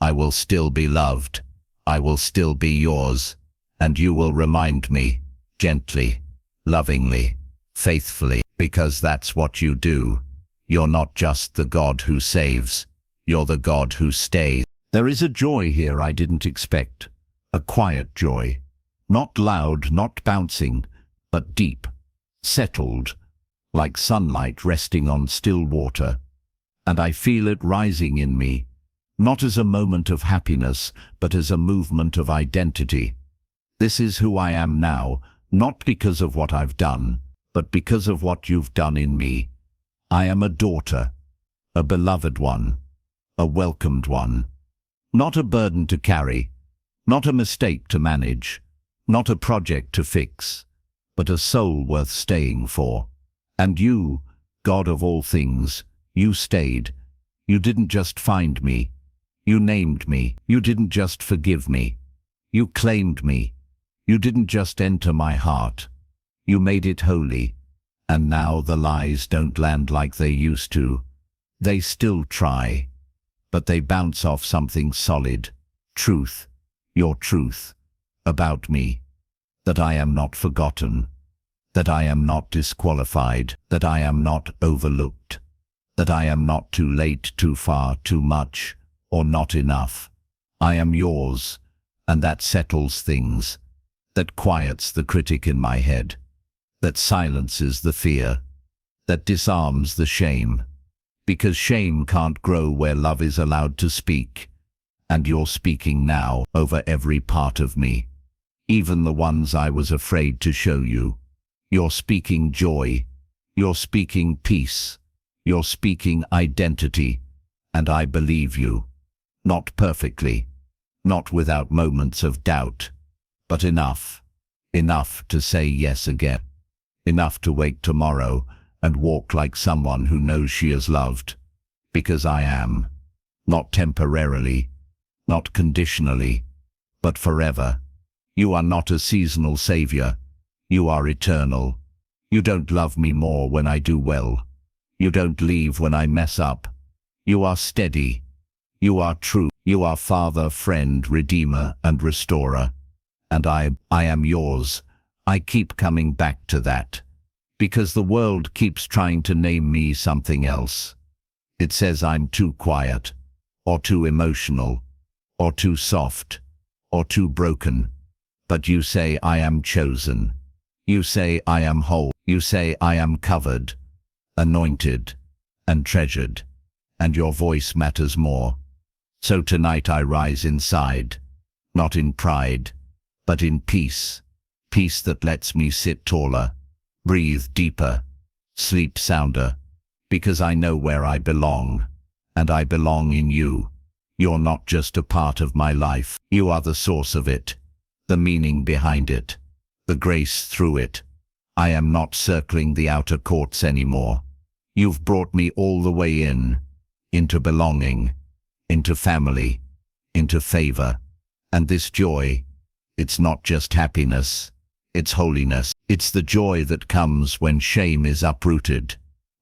I will still be loved. I will still be yours, and you will remind me, gently, lovingly, faithfully, because that's what you do. You're not just the God who saves, you're the God who stays. There is a joy here I didn't expect, a quiet joy, not loud, not bouncing, but deep, settled, like sunlight resting on still water, and I feel it rising in me, not as a moment of happiness, but as a movement of identity. This is who I am now, not because of what I've done, but because of what you've done in me. I am a daughter, a beloved one, a welcomed one, not a burden to carry, not a mistake to manage, not a project to fix, but a soul worth staying for. And you, God of all things, you stayed. You didn't just find me. You named me. You didn't just forgive me. You claimed me. You didn't just enter my heart. You made it holy. And now the lies don't land like they used to. They still try, but they bounce off something solid. Truth, your truth, about me. That I am not forgotten. That I am not disqualified. That I am not overlooked. That I am not too late, too far, too much, or not enough. I am yours, and that settles things. That quiets the critic in my head. That silences the fear. That disarms the shame. Because shame can't grow where love is allowed to speak. And you're speaking now over every part of me. Even the ones I was afraid to show you. You're speaking joy. You're speaking peace. You're speaking identity. And I believe you. Not perfectly. Not without moments of doubt. But enough. Enough to say yes again. Enough to wake tomorrow and walk like someone who knows she is loved. Because I am. Not temporarily. Not conditionally. But forever. You are not a seasonal savior. You are eternal. You don't love me more when I do well. You don't leave when I mess up. You are steady. You are true. You are Father, friend, Redeemer, and Restorer. And I am yours. I keep coming back to that. Because the world keeps trying to name me something else. It says I'm too quiet, or too emotional, or too soft, or too broken. But you say I am chosen. You say I am whole. You say I am covered, anointed, and treasured. And your voice matters more. So tonight I rise inside, not in pride, but in peace. Peace that lets me sit taller, breathe deeper, sleep sounder, because I know where I belong, and I belong in you. You're not just a part of my life. You are the source of it, the meaning behind it, the grace through it. I am not circling the outer courts anymore. You've brought me all the way in, into belonging, into family, into favor. And this joy, it's not just happiness, it's holiness. It's the joy that comes when shame is uprooted,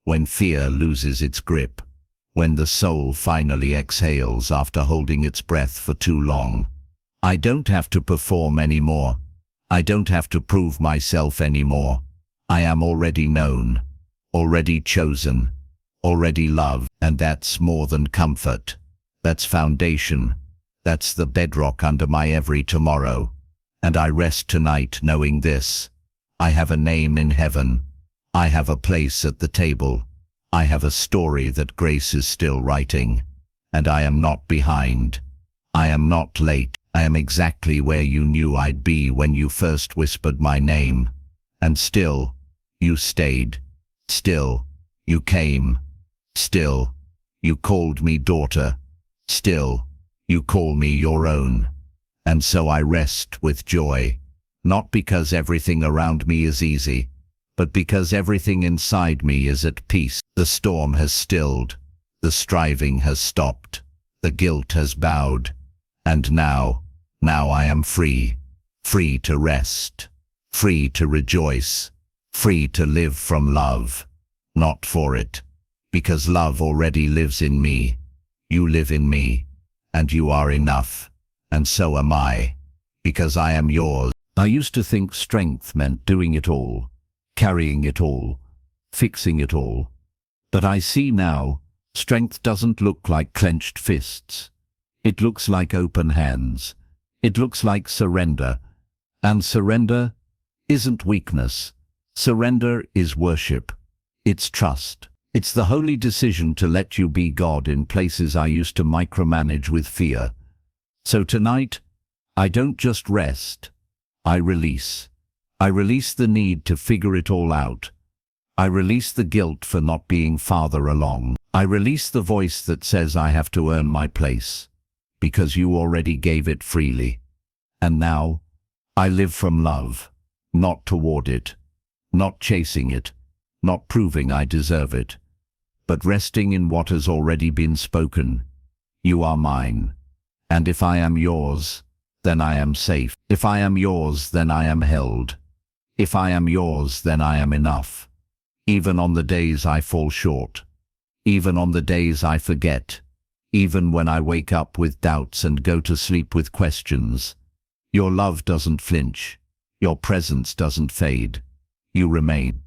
when fear loses its grip, when the soul finally exhales after holding its breath for too long. I don't have to perform anymore. I don't have to prove myself anymore. I am already known, already chosen, already loved, and that's more than comfort. That's foundation. That's the bedrock under my every tomorrow. And I rest tonight knowing this. I have a name in heaven. I have a place at the table. I have a story that grace is still writing. And I am not behind. I am not late. I am exactly where you knew I'd be when you first whispered my name. And still, you stayed. Still, you came. Still, you called me daughter. Still, you call me your own. And so I rest with joy, not because everything around me is easy, but because everything inside me is at peace. The storm has stilled, the striving has stopped, the guilt has bowed, and now I am free, free to rest, free to rejoice, free to live from love, not for it, because love already lives in me. You live in me, and you are enough, and so am I, because I am yours. I used to think strength meant doing it all, carrying it all, fixing it all. But I see now, strength doesn't look like clenched fists. It looks like open hands. It looks like surrender. And surrender isn't weakness. Surrender is worship. It's trust. It's the holy decision to let you be God in places I used to micromanage with fear. So tonight, I don't just rest. I release. I release the need to figure it all out. I release the guilt for not being farther along. I release the voice that says I have to earn my place, because you already gave it freely. And now, I live from love, not toward it, not chasing it, not proving I deserve it, but resting in what has already been spoken. You are mine, and if I am yours, then I am safe. If I am yours, then I am held. If I am yours, then I am enough. Even on the days I fall short, even on the days I forget, even when I wake up with doubts and go to sleep with questions, your love doesn't flinch, your presence doesn't fade, you remain.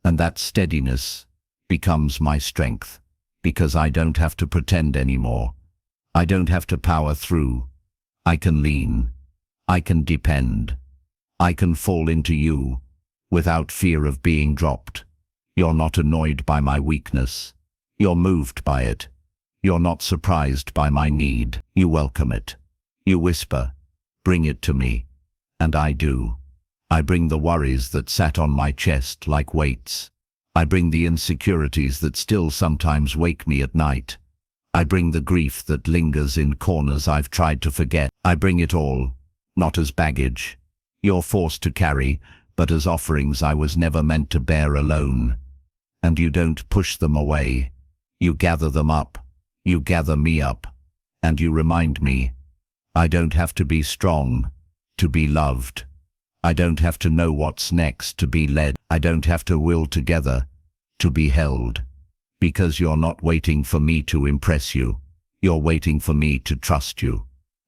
And that steadiness becomes my strength, because I don't have to pretend anymore. I don't have to power through. I can lean. I can depend. I can fall into you without fear of being dropped. You're not annoyed by my weakness. You're moved by it. You're not surprised by my need. You welcome it. You whisper, "Bring it to me." And I do. I bring the worries that sat on my chest like weights. I bring the insecurities that still sometimes wake me at night. I bring the grief that lingers in corners I've tried to forget. I bring it all, not as baggage you're forced to carry, but as offerings I was never meant to bear alone. And you don't push them away. You gather them up. You gather me up. And you remind me, I don't have to be strong to be loved. I don't have to know what's next to be led. I don't have to will together to be held. Because you're not waiting for me to impress you. You're waiting for me to trust you.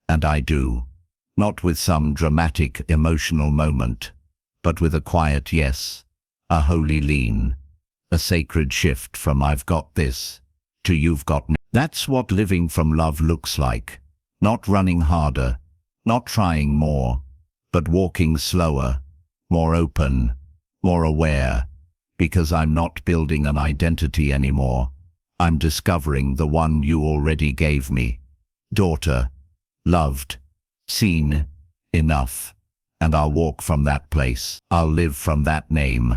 And I do. Not with some dramatic emotional moment, but with a quiet yes, a holy lean, a sacred shift from I've got this to you've got me. That's what living from love looks like. Not running harder, not trying more, but walking slower, more open, more aware, because I'm not building an identity anymore. I'm discovering the one you already gave me. Daughter, loved, seen, enough. And I'll walk from that place. I'll live from that name.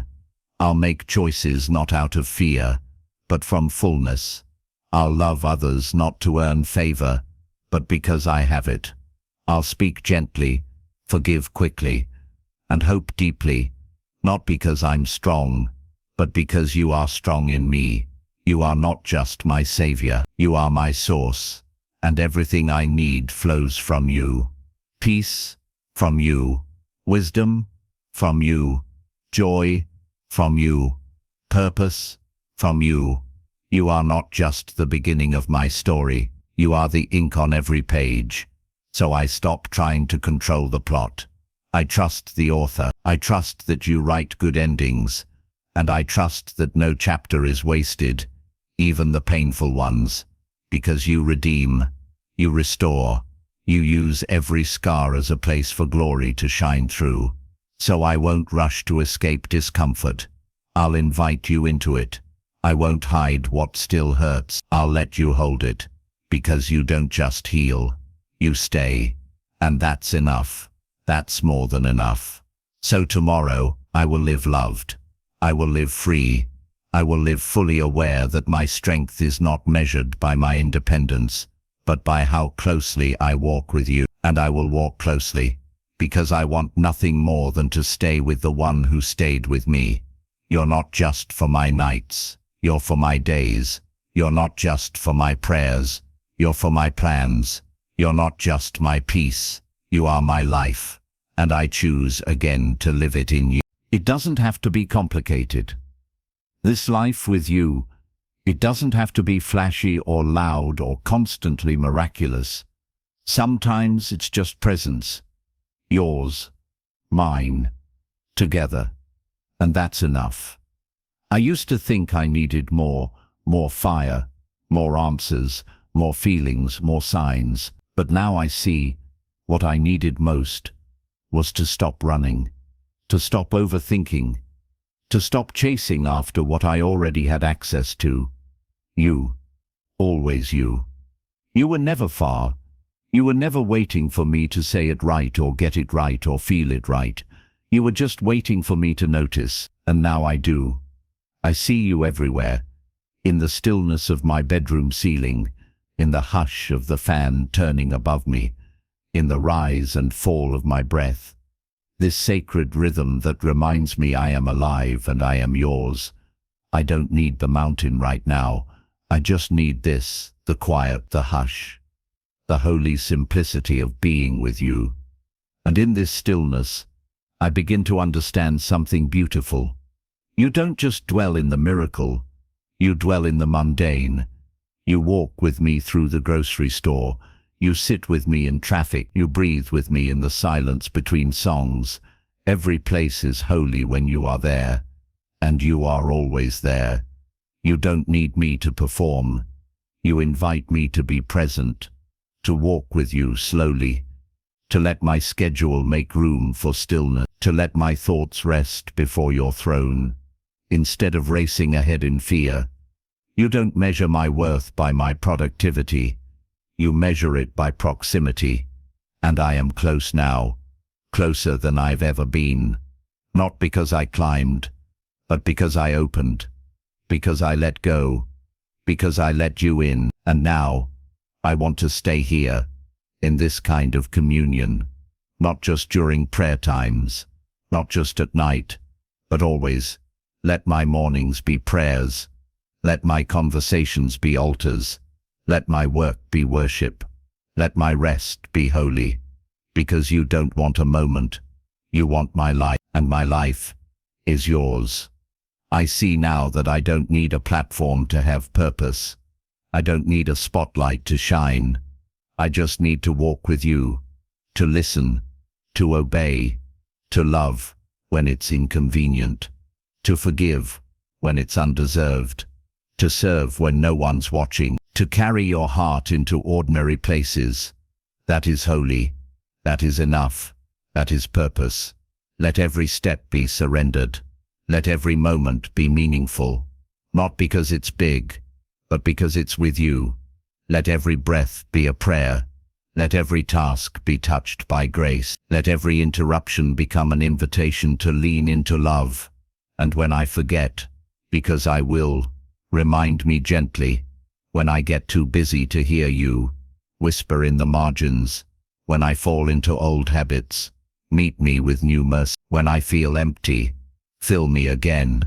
I'll make choices not out of fear, but from fullness. I'll love others not to earn favor, but because I have it. I'll speak gently, forgive quickly, and hope deeply, not because I'm strong, but because you are strong in me. You are not just my savior, you are my source, and everything I need flows from you. Peace, from you. Wisdom, from you. Joy, from you. Purpose, from you. You are not just the beginning of my story, you are the ink on every page. So I stop trying to control the plot. I trust the author. I trust that you write good endings. And I trust that no chapter is wasted, even the painful ones. Because you redeem, you restore, you use every scar as a place for glory to shine through. So I won't rush to escape discomfort. I'll invite you into it. I won't hide what still hurts. I'll let you hold it. Because you don't just heal, you stay. And that's enough. That's more than enough. So tomorrow, I will live loved. I will live free. I will live fully aware that my strength is not measured by my independence, but by how closely I walk with you. And I will walk closely, because I want nothing more than to stay with the one who stayed with me. You're not just for my nights, you're for my days. You're not just for my prayers, you're for my plans. You're not just my peace, you are my life. And I choose again to live it in you. It doesn't have to be complicated. This life with you, it doesn't have to be flashy or loud or constantly miraculous. Sometimes it's just presence. Yours, mine, together. And that's enough. I used to think I needed more fire, more answers, more feelings, more signs. But now I see what I needed most was to stop running, to stop overthinking, to stop chasing after what I already had access to. You, always you. You were never far. You were never waiting for me to say it right or get it right or feel it right. You were just waiting for me to notice, and now I do. I see you everywhere, in the stillness of my bedroom ceiling, in the hush of the fan turning above me, in the rise and fall of my breath. This sacred rhythm that reminds me I am alive and I am yours. I don't need the mountain right now. I just need this, the quiet, the hush, the holy simplicity of being with you. And in this stillness, I begin to understand something beautiful. You don't just dwell in the miracle, you dwell in the mundane. You walk with me through the grocery store. You sit with me in traffic. You breathe with me in the silence between songs. Every place is holy when you are there. And you are always there. You don't need me to perform. You invite me to be present, to walk with you slowly, to let my schedule make room for stillness, to let my thoughts rest before your throne, instead of racing ahead in fear. You don't measure my worth by my productivity. You measure it by proximity. And I am close now, closer than I've ever been. Not because I climbed, but because I opened, because I let go, because I let you in. And now, I want to stay here, in this kind of communion, not just during prayer times, not just at night, but always. Let my mornings be prayers. Let my conversations be altars. Let my work be worship. Let my rest be holy. Because you don't want a moment. You want my life, and my life is yours. I see now that I don't need a platform to have purpose. I don't need a spotlight to shine. I just need to walk with you, to listen, to obey, to love when it's inconvenient, to forgive when it's undeserved, to serve when no one's watching, to carry your heart into ordinary places. That is holy. That is enough. That is purpose. Let every step be surrendered. Let every moment be meaningful. Not because it's big, but because it's with you. Let every breath be a prayer. Let every task be touched by grace. Let every interruption become an invitation to lean into love. And when I forget, because I will, remind me gently. When I get too busy to hear you, whisper in the margins. When I fall into old habits, meet me with new mercy. When I feel empty, fill me again.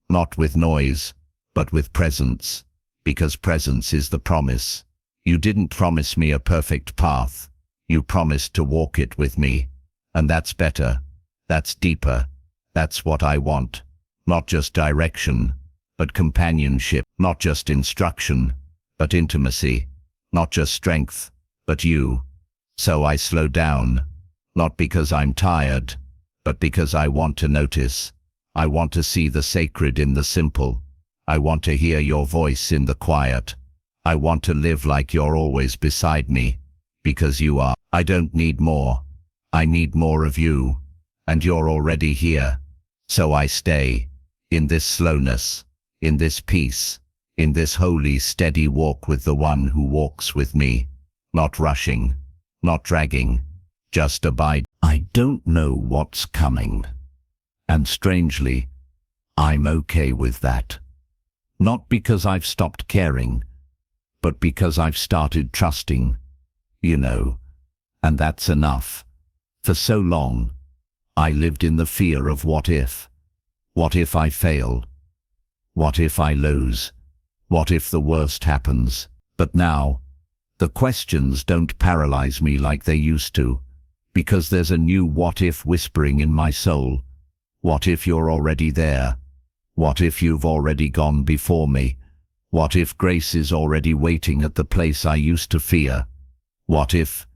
Not with noise, but with presence. Because presence is the promise. You didn't promise me a perfect path. You promised to walk it with me. And that's better. That's deeper. That's what I want. Not just direction, but companionship. Not just instruction, but intimacy. Not just strength, but you. So I slow down, not because I'm tired, but because I want to notice. I want to see the sacred in the simple. I want to hear your voice in the quiet. I want to live like you're always beside me, because you are. I don't need more. I need more of you, and you're already here. So I stay, in this slowness, in this peace, in this holy steady walk with the one who walks with me, not rushing, not dragging, just abide. I don't know what's coming, and strangely, I'm okay with that. Not because I've stopped caring, but because I've started trusting, and that's enough. For so long, I lived in the fear of what if. What if I fail? What if I lose? What if the worst happens? But now, the questions don't paralyze me like they used to, because there's a new what if whispering in my soul. What if you're already there? What if you've already gone before me? What if grace is already waiting at the place I used to fear? What if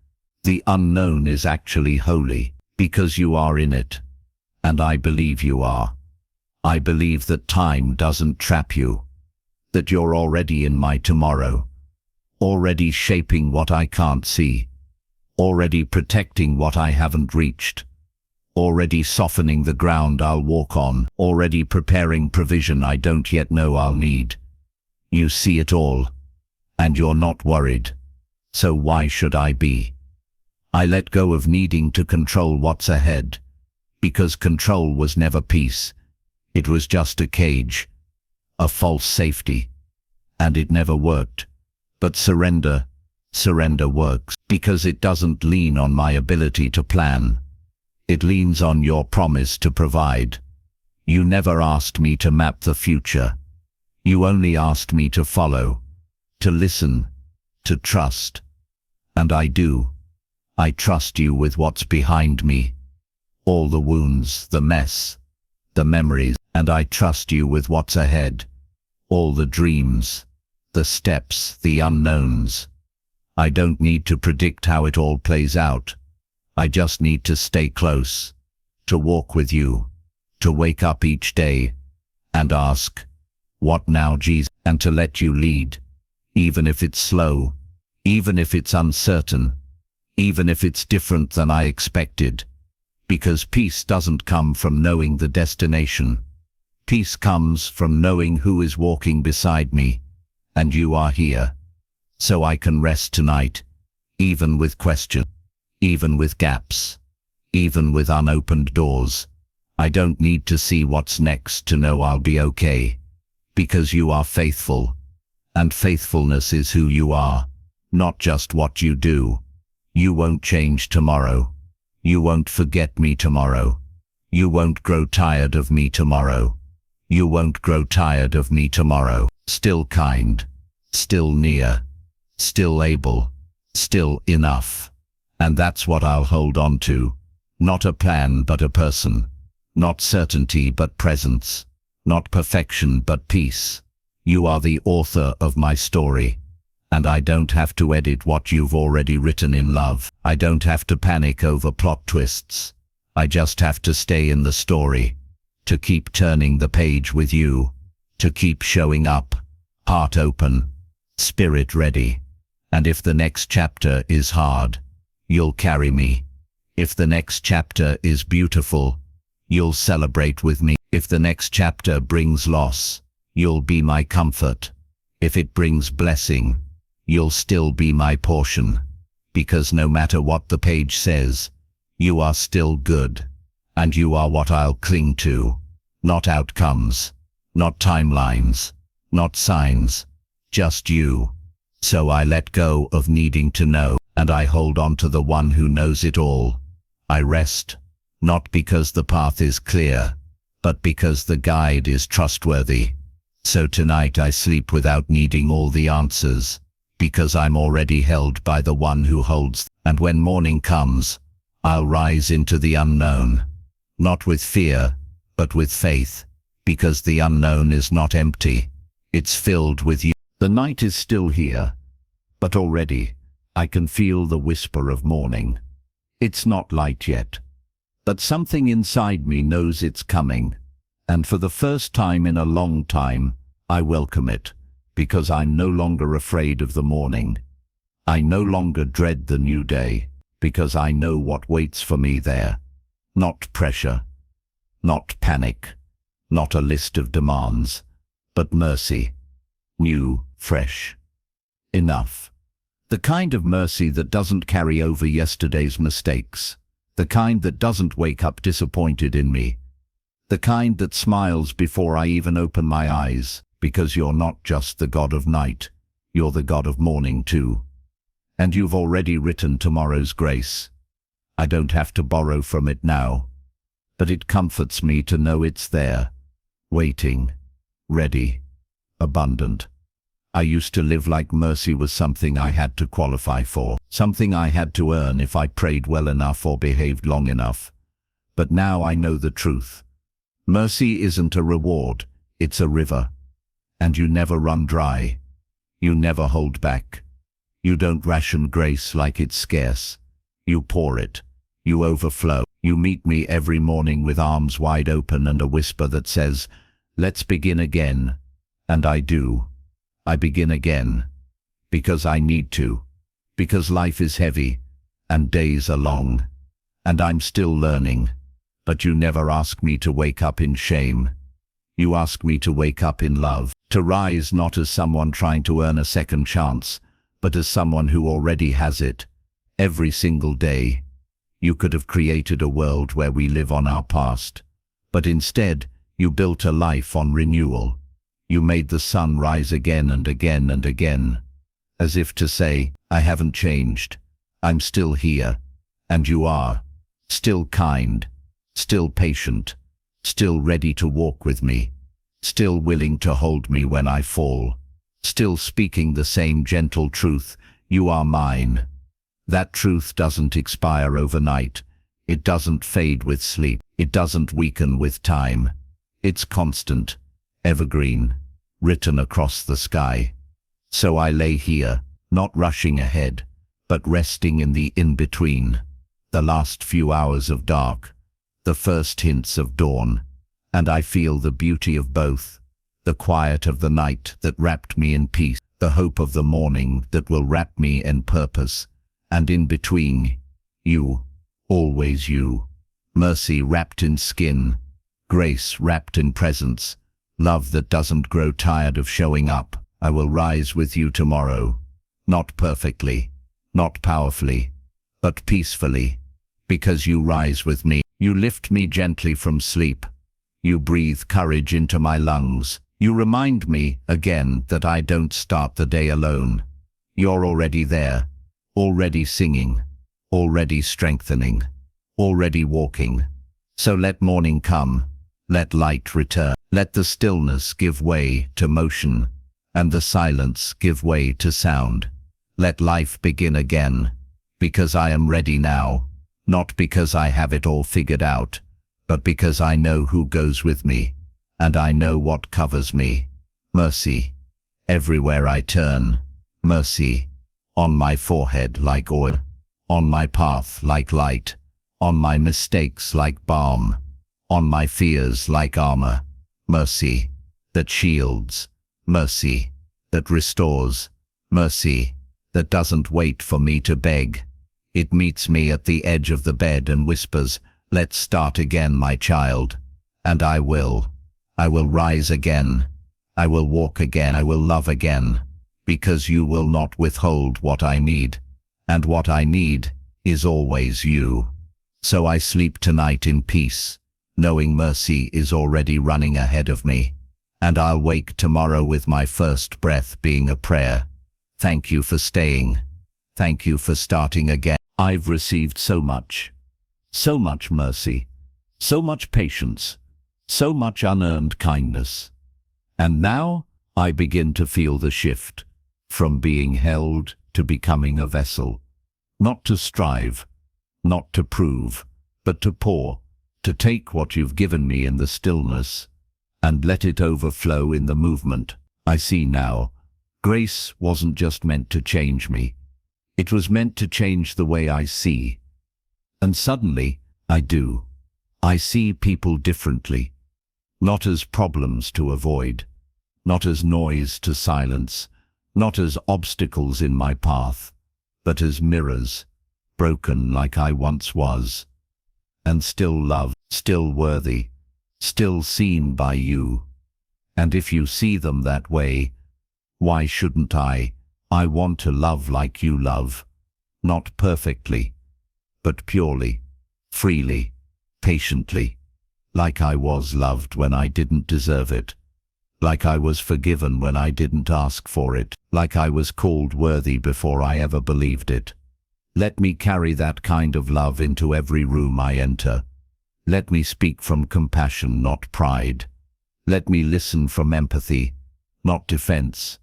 the unknown is actually holy, because you are in it? And I believe you are. I believe that time doesn't trap you, that you're already in my tomorrow, already shaping what I can't see, already protecting what I haven't reached, already softening the ground I'll walk on, already preparing provision I don't yet know I'll need. You see it all, and you're not worried. So why should I be? I let go of needing to control what's ahead, because control was never peace. It was just a cage, a false safety, and it never worked. But surrender works, because it doesn't lean on my ability to plan. It leans on your promise to provide. You never asked me to map the future. You only asked me to follow, to listen, to trust. And I do. I trust you with what's behind me. All the wounds, the mess, the memories. And I trust you with what's ahead. All the dreams, the steps, the unknowns. I don't need to predict how it all plays out. I just need to stay close, to walk with you, to wake up each day and ask, what now, Jesus? And to let you lead, even if it's slow, even if it's uncertain, even if it's different than I expected. Because peace doesn't come from knowing the destination. Peace comes from knowing who is walking beside me, and you are here. So I can rest tonight, even with questions, even with gaps, even with unopened doors. I don't need to see what's next to know I'll be okay, because you are faithful, and faithfulness is who you are, not just what you do. You won't change tomorrow. You won't forget me tomorrow. You won't grow tired of me tomorrow. You won't grow tired of me tomorrow. Still kind, still near, still able, still enough. And that's what I'll hold on to. Not a plan but a person. Not certainty but presence. Not perfection but peace. You are the author of my story. And I don't have to edit what you've already written in love. I don't have to panic over plot twists. I just have to stay in the story. To keep turning the page with you. To keep showing up. Heart open. Spirit ready. And if the next chapter is hard, you'll carry me. If the next chapter is beautiful, you'll celebrate with me. If the next chapter brings loss, you'll be my comfort. If it brings blessing, you'll still be my portion. Because no matter what the page says, you are still good. And you are what I'll cling to. Not outcomes, not timelines, not signs, just you. So I let go of needing to know, and I hold on to the one who knows it all. I rest, not because the path is clear, but because the guide is trustworthy. So tonight I sleep without needing all the answers, because I'm already held by the one who holds. And when morning comes, I'll rise into the unknown, not with fear, but with faith, because the unknown is not empty. It's filled with you. The night is still here, but already I can feel the whisper of morning. It's not light yet, but something inside me knows it's coming, and for the first time in a long time, I welcome it, because I'm no longer afraid of the morning. I no longer dread the new day, because I know what waits for me there. Not pressure, not panic, not a list of demands, but mercy. New, fresh. Enough. The kind of mercy that doesn't carry over yesterday's mistakes. The kind that doesn't wake up disappointed in me. The kind that smiles before I even open my eyes, because you're not just the God of night, you're the God of morning too. And you've already written tomorrow's grace. I don't have to borrow from it now, but it comforts me to know it's there, waiting, ready, abundant. I used to live like mercy was something I had to qualify for, something I had to earn if I prayed well enough or behaved long enough. But now I know the truth. Mercy isn't a reward, it's a river. And you never run dry. You never hold back. You don't ration grace like it's scarce. You pour it. You overflow. You meet me every morning with arms wide open and a whisper that says, "Let's begin again." And I do. I begin again. Because I need to. Because life is heavy, and days are long. And I'm still learning. But you never ask me to wake up in shame. You ask me to wake up in love. To rise not as someone trying to earn a second chance, but as someone who already has it. Every single day. You could have created a world where we live on our past. But instead, you built a life on renewal. You made the sun rise again and again and again. As if to say, I haven't changed. I'm still here. And you are. Still kind. Still patient. Still ready to walk with me. Still willing to hold me when I fall. Still speaking the same gentle truth, you are mine. That truth doesn't expire overnight. It doesn't fade with sleep. It doesn't weaken with time. It's constant, evergreen, written across the sky. So I lay here, not rushing ahead, but resting in the in-between. The last few hours of dark, the first hints of dawn, and I feel the beauty of both. The quiet of the night that wrapped me in peace, the hope of the morning that will wrap me in purpose, and in between, you, always you. Mercy wrapped in skin, grace wrapped in presence, love that doesn't grow tired of showing up. I will rise with you tomorrow, not perfectly, not powerfully, but peacefully, because you rise with me. You lift me gently from sleep. You breathe courage into my lungs. You remind me again that I don't start the day alone. You're already there, already singing, already strengthening, already walking. So let morning come, let light return, let the stillness give way to motion, and the silence give way to sound. Let life begin again, because I am ready now, not because I have it all figured out, but because I know who goes with me. And I know what covers me. Mercy. Everywhere I turn. Mercy. On my forehead like oil. On my path like light. On my mistakes like balm. On my fears like armor. Mercy. That shields. Mercy. That restores. Mercy. That doesn't wait for me to beg. It meets me at the edge of the bed and whispers, "Let's start again, my child." And I will. I will rise again. I will walk again. I will love again. Because you will not withhold what I need. And what I need is always you. So I sleep tonight in peace, knowing mercy is already running ahead of me. And I'll wake tomorrow with my first breath being a prayer. Thank you for staying. Thank you for starting again. I've received so much mercy, so much patience, so much unearned kindness. And now I begin to feel the shift, from being held to becoming a vessel. Not to strive, not to prove, but to pour, to take what you've given me in the stillness, and let it overflow in the movement. I see now. Grace wasn't just meant to change me. It was meant to change the way I see. And suddenly, I do. I see people differently. Not as problems to avoid. Not as noise to silence. Not as obstacles in my path. But as mirrors, broken like I once was. And still loved, still worthy, still seen by you. And if you see them that way, why shouldn't I? I want to love like you love. Not perfectly, but purely, freely, patiently. Like I was loved when I didn't deserve it. Like I was forgiven when I didn't ask for it. Like I was called worthy before I ever believed it. Let me carry that kind of love into every room I enter. Let me speak from compassion, not pride. Let me listen from empathy, not defense.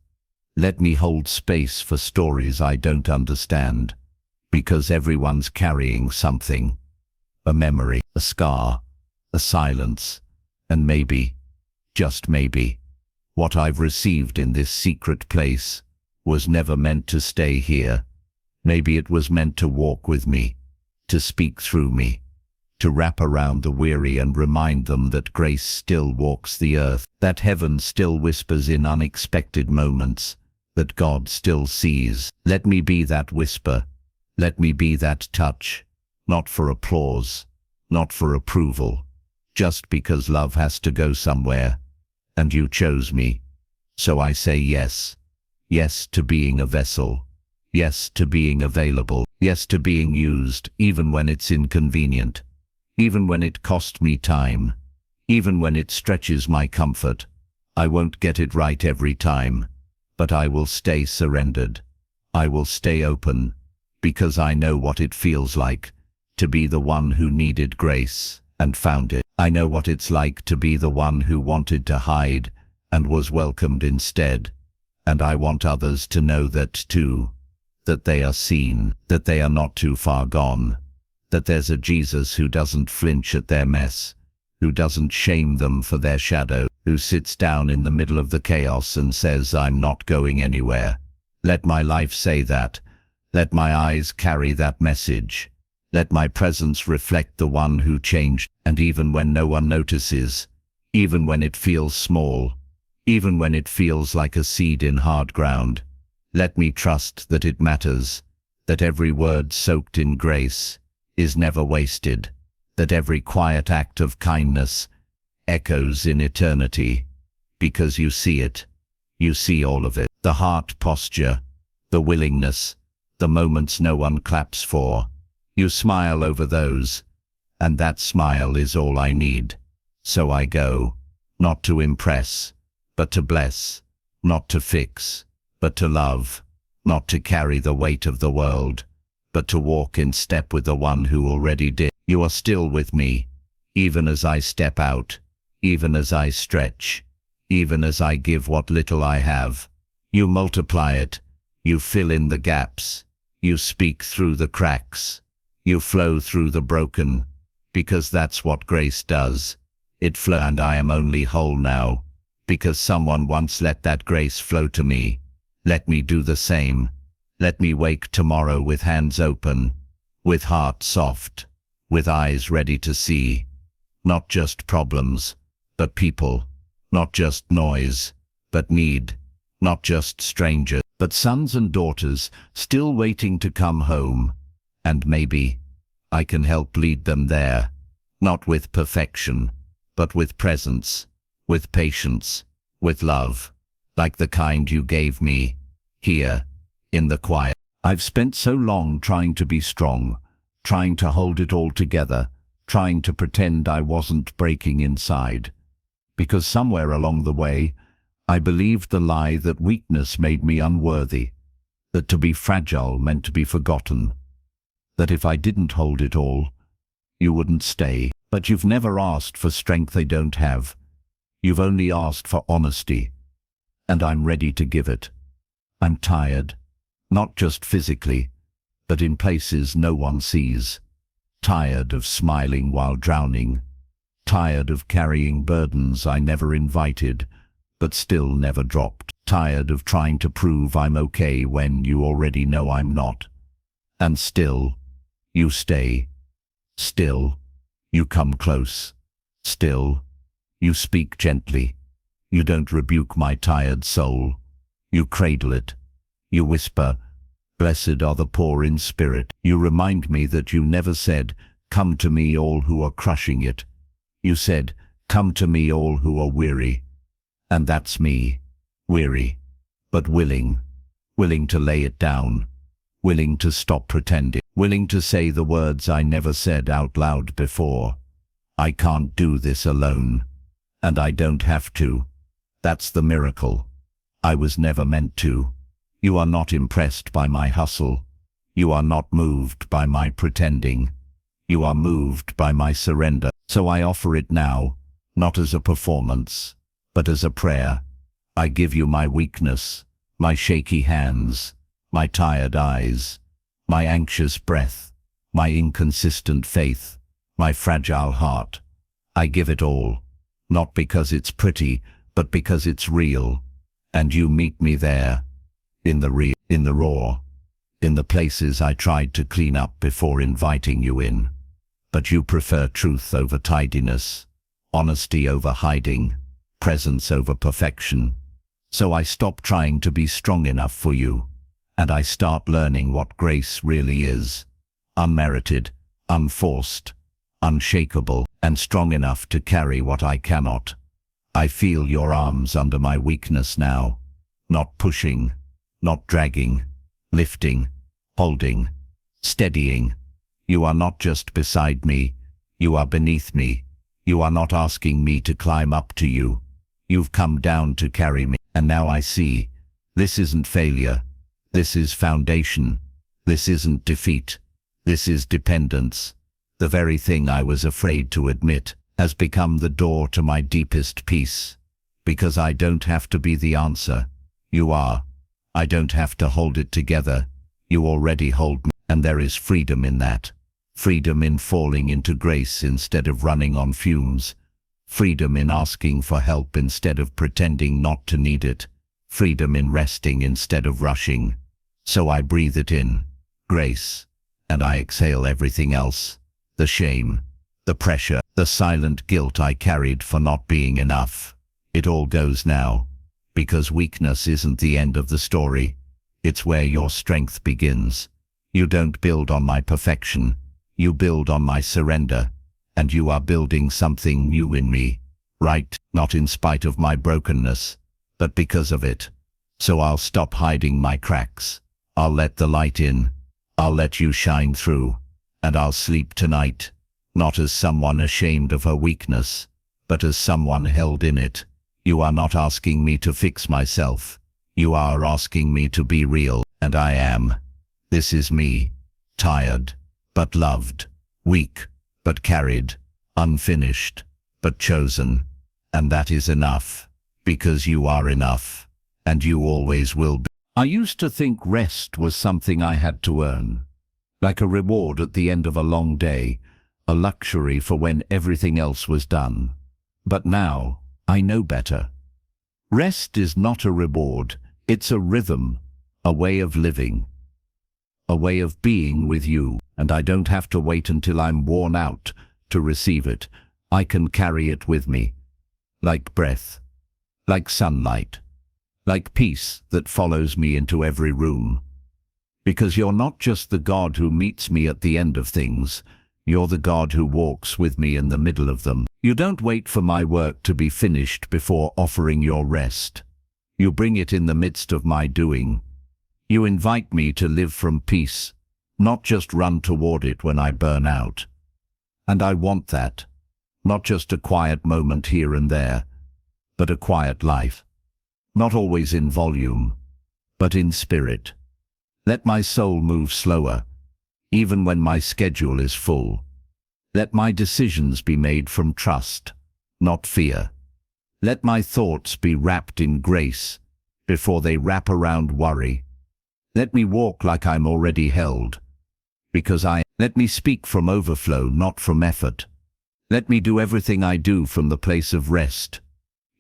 Let me hold space for stories I don't understand, because everyone's carrying something. A memory, a scar, a silence, and maybe, just maybe, what I've received in this secret place was never meant to stay here. Maybe it was meant to walk with me, to speak through me, to wrap around the weary and remind them that grace still walks the earth, that heaven still whispers in unexpected moments, that God still sees. Let me be that whisper. Let me be that touch, not for applause, not for approval, just because love has to go somewhere, and you chose me. So I say yes. Yes to being a vessel. Yes to being available. Yes to being used, even when it's inconvenient. Even when it cost me time. Even when it stretches my comfort. I won't get it right every time. But I will stay surrendered. I will stay open. Because I know what it feels like to be the one who needed grace and found it. I know what it's like to be the one who wanted to hide and was welcomed instead. And I want others to know that too. That they are seen, that they are not too far gone, that there's a Jesus who doesn't flinch at their mess, who doesn't shame them for their shadow, who sits down in the middle of the chaos and says, I'm not going anywhere. Let my life say that. Let my eyes carry that message. Let my presence reflect the one who changed. And even when no one notices, even when it feels small, even when it feels like a seed in hard ground, let me trust that it matters, that every word soaked in grace is never wasted, that every quiet act of kindness echoes in eternity, because you see it, you see all of it, the heart posture, the willingness, the moments no one claps for. You smile over those, and that smile is all I need. So I go, not to impress, but to bless, not to fix, but to love, not to carry the weight of the world, but to walk in step with the one who already did. You are still with me, even as I step out, even as I stretch, even as I give what little I have. You multiply it, you fill in the gaps, you speak through the cracks, you flow through the broken, because that's what grace does. It flows, and I am only whole now, because someone once let that grace flow to me. Let me do the same. Let me wake tomorrow with hands open, with heart soft, with eyes ready to see. Not just problems, but people. Not just noise, but need. Not just strangers, but sons and daughters still waiting to come home. And maybe I can help lead them there, not with perfection, but with presence, with patience, with love, like the kind you gave me, here, in the quiet. I've spent so long trying to be strong, trying to hold it all together, trying to pretend I wasn't breaking inside. Because somewhere along the way, I believed the lie that weakness made me unworthy, that to be fragile meant to be forgotten, that if I didn't hold it all, you wouldn't stay. But you've never asked for strength they don't have. You've only asked for honesty, and I'm ready to give it. I'm tired, not just physically, but in places no one sees. Tired of smiling while drowning. Tired of carrying burdens I never invited, but still never dropped. tired of trying to prove I'm okay when you already know I'm not. And still, you stay. Still, you come close. Still, you speak gently. You don't rebuke my tired soul. You cradle it. You whisper, "Blessed are the poor in spirit." You remind me that you never said, "Come to me all who are crushing it." You said, "Come to me all who are weary." And that's me, weary, but willing. Willing to lay it down. Willing to stop pretending. Willing to say the words I never said out loud before. I can't do this alone. And I don't have to. That's the miracle. I was never meant to. You are not impressed by my hustle. You are not moved by my pretending. You are moved by my surrender. So I offer it now, not as a performance, but as a prayer. I give you my weakness, my shaky hands, my tired eyes, my anxious breath, my inconsistent faith, my fragile heart. I give it all, not because it's pretty, but because it's real. And you meet me there, in the raw, in the places I tried to clean up before inviting you in. But you prefer truth over tidiness, honesty over hiding, presence over perfection. So I stop trying to be strong enough for you, and I start learning what grace really is. Unmerited, unforced, unshakable, and strong enough to carry what I cannot. I feel your arms under my weakness now, not pushing, not dragging, lifting, holding, steadying. You are not just beside me, you are beneath me. You are not asking me to climb up to you. You've come down to carry me. And now I see, this isn't failure. This is foundation. This isn't defeat. This is dependence. The very thing I was afraid to admit has become the door to my deepest peace. Because I don't have to be the answer. You are. I don't have to hold it together. You already hold me. And there is freedom in that. Freedom in falling into grace instead of running on fumes. Freedom in asking for help instead of pretending not to need it. Freedom in resting instead of rushing. So I breathe it in, grace, and I exhale everything else. The shame, the pressure, the silent guilt I carried for not being enough. It all goes now, because weakness isn't the end of the story. It's where your strength begins. You don't build on my perfection. You build on my surrender. And you are building something new in me, right? Not in spite of my brokenness, but because of it. So I'll stop hiding my cracks. I'll let the light in. I'll let you shine through. And I'll sleep tonight, not as someone ashamed of her weakness, but as someone held in it. You are not asking me to fix myself. You are asking me to be real, and I am. This is me, tired, but loved, weak, but carried, unfinished, but chosen. And that is enough, because you are enough, and you always will be. I used to think rest was something I had to earn, like a reward at the end of a long day, a luxury for when everything else was done. But now, I know better. Rest is not a reward, it's a rhythm, a way of living, a way of being with you. And I don't have to wait until I'm worn out to receive it. I can carry it with me, like breath, like sunlight, like peace that follows me into every room. Because you're not just the God who meets me at the end of things, you're the God who walks with me in the middle of them. You don't wait for my work to be finished before offering your rest. You bring it in the midst of my doing. You invite me to live from peace, not just run toward it when I burn out. And I want that, not just a quiet moment here and there, but a quiet life. Not always in volume, but in spirit. Let my soul move slower, even when my schedule is full. Let my decisions be made from trust, not fear. Let my thoughts be wrapped in grace before they wrap around worry. Let me walk like I'm already held, because let me speak from overflow, not from effort. Let me do everything I do from the place of rest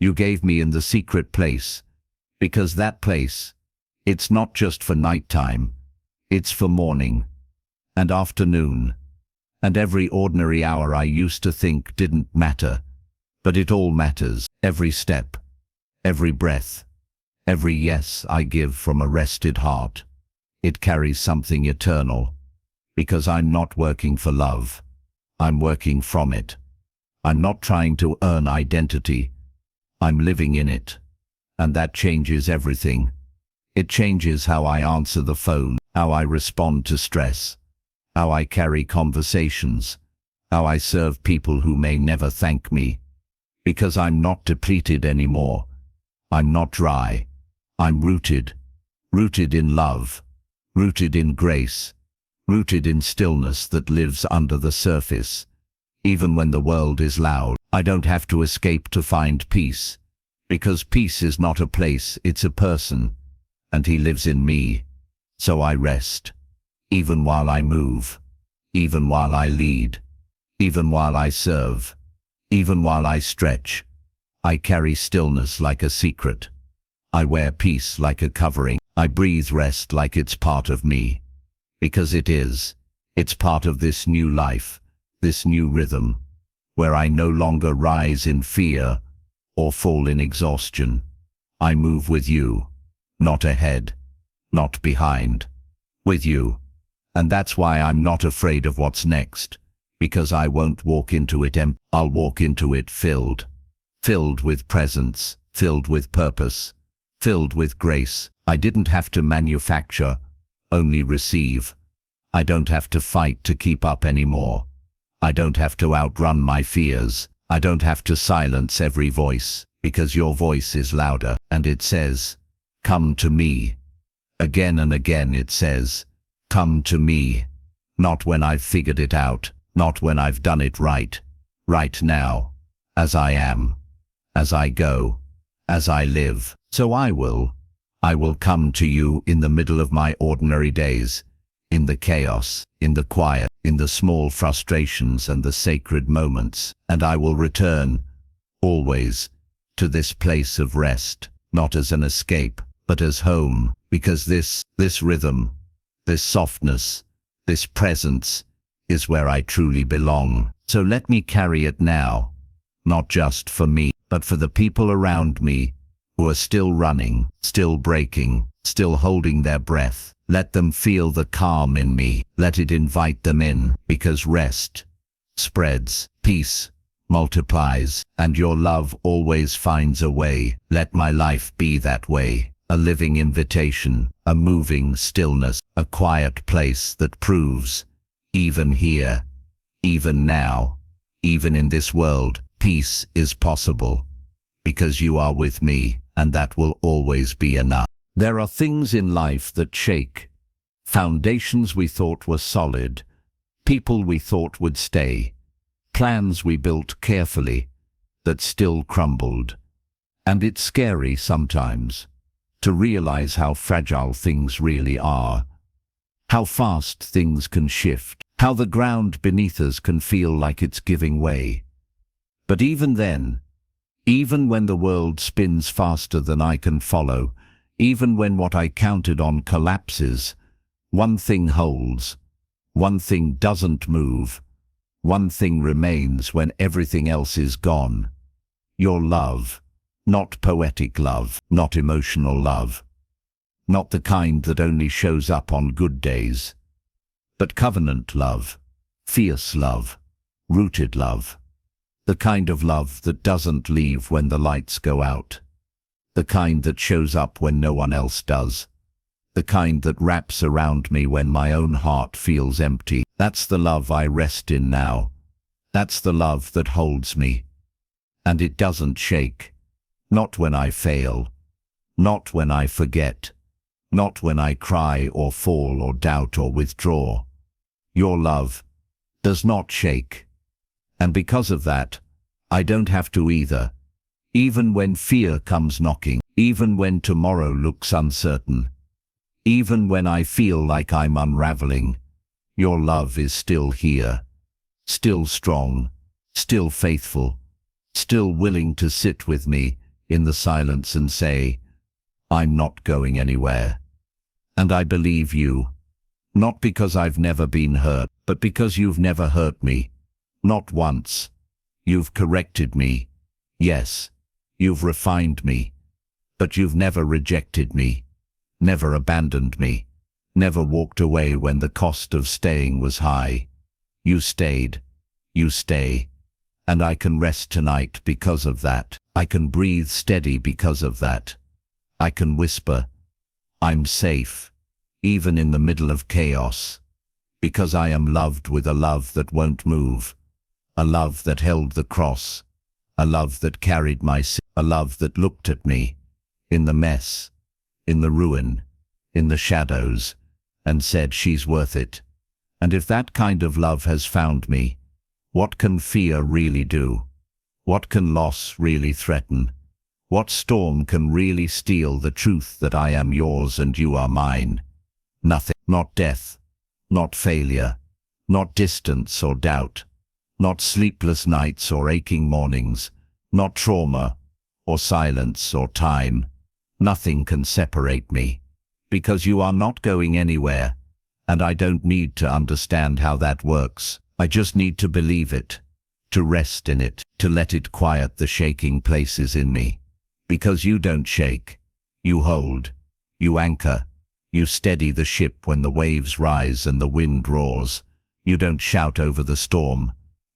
you gave me in the secret place, Because that place, it's not just for nighttime, it's for morning and afternoon, and every ordinary hour I used to think didn't matter, but it all matters. Every step, every breath, every yes I give from a rested heart, it carries something eternal, because I'm not working for love, I'm working from it. I'm not trying to earn identity, I'm living in it, and that changes everything. It changes how I answer the phone, how I respond to stress, how I carry conversations, how I serve people who may never thank me. Because I'm not depleted anymore. I'm not dry. I'm rooted. Rooted in love. Rooted in grace. Rooted in stillness that lives under the surface. Even when the world is loud, I don't have to escape to find peace. Because peace is not a place, it's a person. And he lives in me. So I rest. Even while I move. Even while I lead. Even while I serve. Even while I stretch. I carry stillness like a secret. I wear peace like a covering. I breathe rest like it's part of me. Because it is. It's part of this new life, this new rhythm, where I no longer rise in fear or fall in exhaustion. I move with you, not ahead, not behind, with you. And that's why I'm not afraid of what's next, because I won't walk into it empty. I'll walk into it filled. Filled with presence, filled with purpose, filled with grace. I didn't have to manufacture, only receive. I don't have to fight to keep up anymore. I don't have to outrun my fears. I don't have to silence every voice, because your voice is louder, and it says, "Come to me." Again and again it says, "Come to me." Not when I've figured it out, not when I've done it right. Right now, as I am, as I go, as I live. So I will come to you in the middle of my ordinary days, in the chaos, in the quiet, in the small frustrations and the sacred moments, and I will return, always, to this place of rest, not as an escape, but as home, because this rhythm, this softness, this presence, is where I truly belong. So let me carry it now, not just for me, but for the people around me, who are still running, still breaking, still holding their breath. Let them feel the calm in me. Let it invite them in, because rest spreads, peace multiplies, and your love always finds a way. Let my life be that way, a living invitation, a moving stillness, a quiet place that proves, even here, even now, even in this world, peace is possible, because you are with me, and that will always be enough. There are things in life that shake, foundations we thought were solid, people we thought would stay, plans we built carefully that still crumbled. And it's scary sometimes to realize how fragile things really are, how fast things can shift, how the ground beneath us can feel like it's giving way. But even then, even when the world spins faster than I can follow, even when what I counted on collapses, one thing holds, one thing doesn't move, one thing remains when everything else is gone. Your love, not poetic love, not emotional love, not the kind that only shows up on good days, but covenant love, fierce love, rooted love, the kind of love that doesn't leave when the lights go out, the kind that shows up when no one else does, the kind that wraps around me when my own heart feels empty. That's the love I rest in now. That's the love that holds me. And it doesn't shake. Not when I fail. Not when I forget. Not when I cry or fall or doubt or withdraw. Your love does not shake. And because of that, I don't have to either. Even when fear comes knocking, even when tomorrow looks uncertain, even when I feel like I'm unraveling, your love is still here, still strong, still faithful, still willing to sit with me in the silence and say, I'm not going anywhere. And I believe you. Not because I've never been hurt, but because you've never hurt me. Not once. You've corrected me. Yes. You've refined me. But you've never rejected me. Never abandoned me. Never walked away when the cost of staying was high. You stayed. You stay. And I can rest tonight because of that. I can breathe steady because of that. I can whisper, I'm safe, even in the middle of chaos, because I am loved with a love that won't move, a love that held the cross, a love that carried my sin, a love that looked at me, in the mess, in the ruin, in the shadows, and said she's worth it. And if that kind of love has found me, what can fear really do? What can loss really threaten? What storm can really steal the truth that I am yours and you are mine? Nothing. Not death, not failure, not distance or doubt, not sleepless nights or aching mornings, not trauma or silence or time. Nothing can separate me, because you are not going anywhere, and I don't need to understand how that works. I just need to believe it, to rest in it, to let it quiet the shaking places in me. Because you don't shake, you hold, you anchor, you steady the ship when the waves rise and the wind roars. You don't shout over the storm,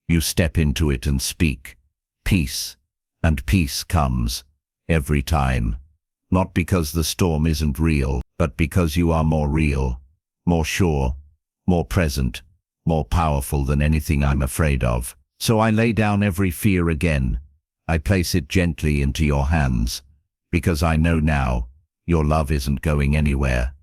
you step into it and speak, peace, and peace comes, every time. Not because the storm isn't real, but because you are more real, more sure, more present, more powerful than anything I'm afraid of. So I lay down every fear again. I place it gently into your hands, because I know now your love isn't going anywhere,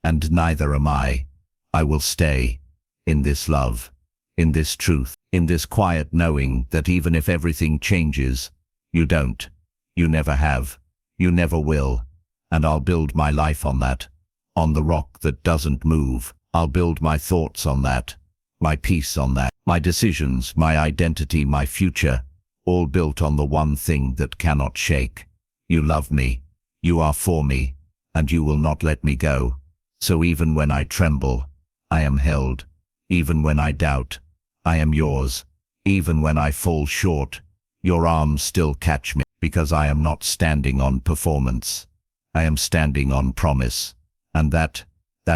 and neither am I. I will stay in this love, in this truth, in this quiet knowing that even if everything changes, you don't, you never have, you never will, and I'll build my life on that, on the rock that doesn't move. I'll build my thoughts on that, my peace on that, my decisions, my identity, my future, all built on the one thing that cannot shake. You love me, you are for me, and you will not let me go. So even when I tremble, I am held. Even when I doubt, I am yours. Even when I fall short, your arms still catch me, because I am not standing on performance. I am standing on promise. And that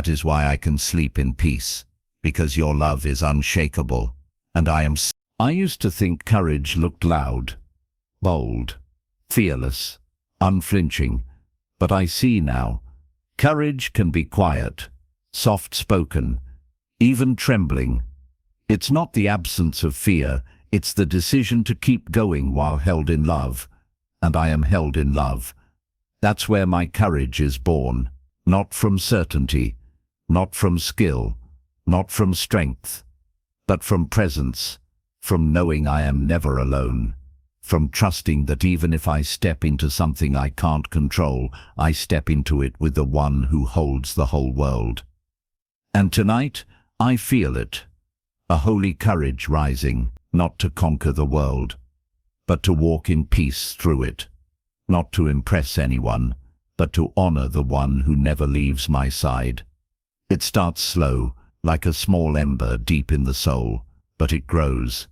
is why I can sleep in peace, because your love is unshakable, and I used to think courage looked loud, bold, fearless, unflinching, but I see now, courage can be quiet, soft-spoken, even trembling. It's not the absence of fear, it's the decision to keep going while held in love, and I am held in love. That's where my courage is born, not from certainty, not from skill, not from strength, but from presence, from knowing I am never alone, from trusting that even if I step into something I can't control, I step into it with the one who holds the whole world. And tonight, I feel it, a holy courage rising, not to conquer the world, but to walk in peace through it, not to impress anyone, but to honor the one who never leaves my side. It starts slow, like a small ember deep in the soul, but it grows,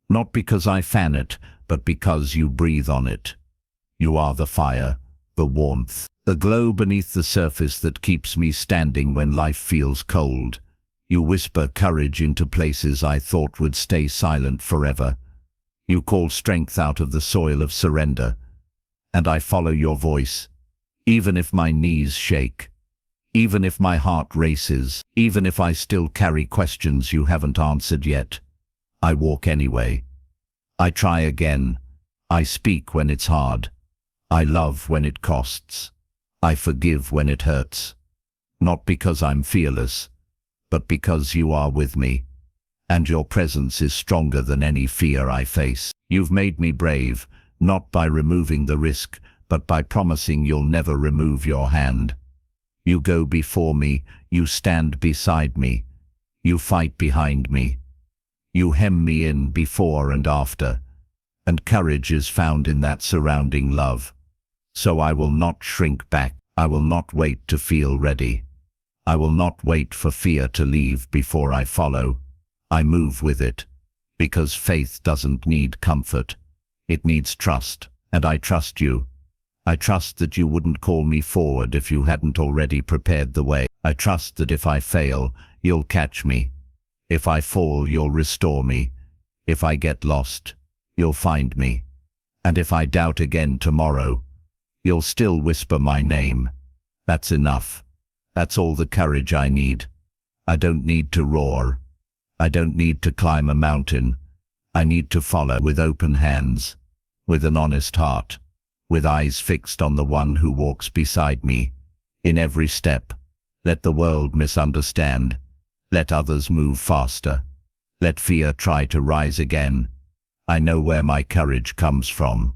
not because I fan it, but because you breathe on it. You are the fire, the warmth, the glow beneath the surface that keeps me standing when life feels cold. You whisper courage into places I thought would stay silent forever. You call strength out of the soil of surrender, and I follow your voice, even if my knees shake, even if my heart races, even if I still carry questions you haven't answered yet. I walk anyway. I try again. I speak when it's hard. I love when it costs. I forgive when it hurts. Not because I'm fearless, but because you are with me, and your presence is stronger than any fear I face. You've made me brave, not by removing the risk, but by promising you'll never remove your hand. You go before me, you stand beside me, you fight behind me. You hem me in before and after, and courage is found in that surrounding love. So I will not shrink back. I will not wait to feel ready. I will not wait for fear to leave before I follow. I move with it, because faith doesn't need comfort. It needs trust, and I trust you. I trust that you wouldn't call me forward if you hadn't already prepared the way. I trust that if I fail, you'll catch me. If I fall, you'll restore me. If I get lost, you'll find me. And if I doubt again tomorrow, you'll still whisper my name. That's enough. That's all the courage I need. I don't need to roar. I don't need to climb a mountain. I need to follow with open hands, with an honest heart, with eyes fixed on the one who walks beside me. In every step, let the world misunderstand. Let others move faster. Let fear try to rise again. I know where my courage comes from.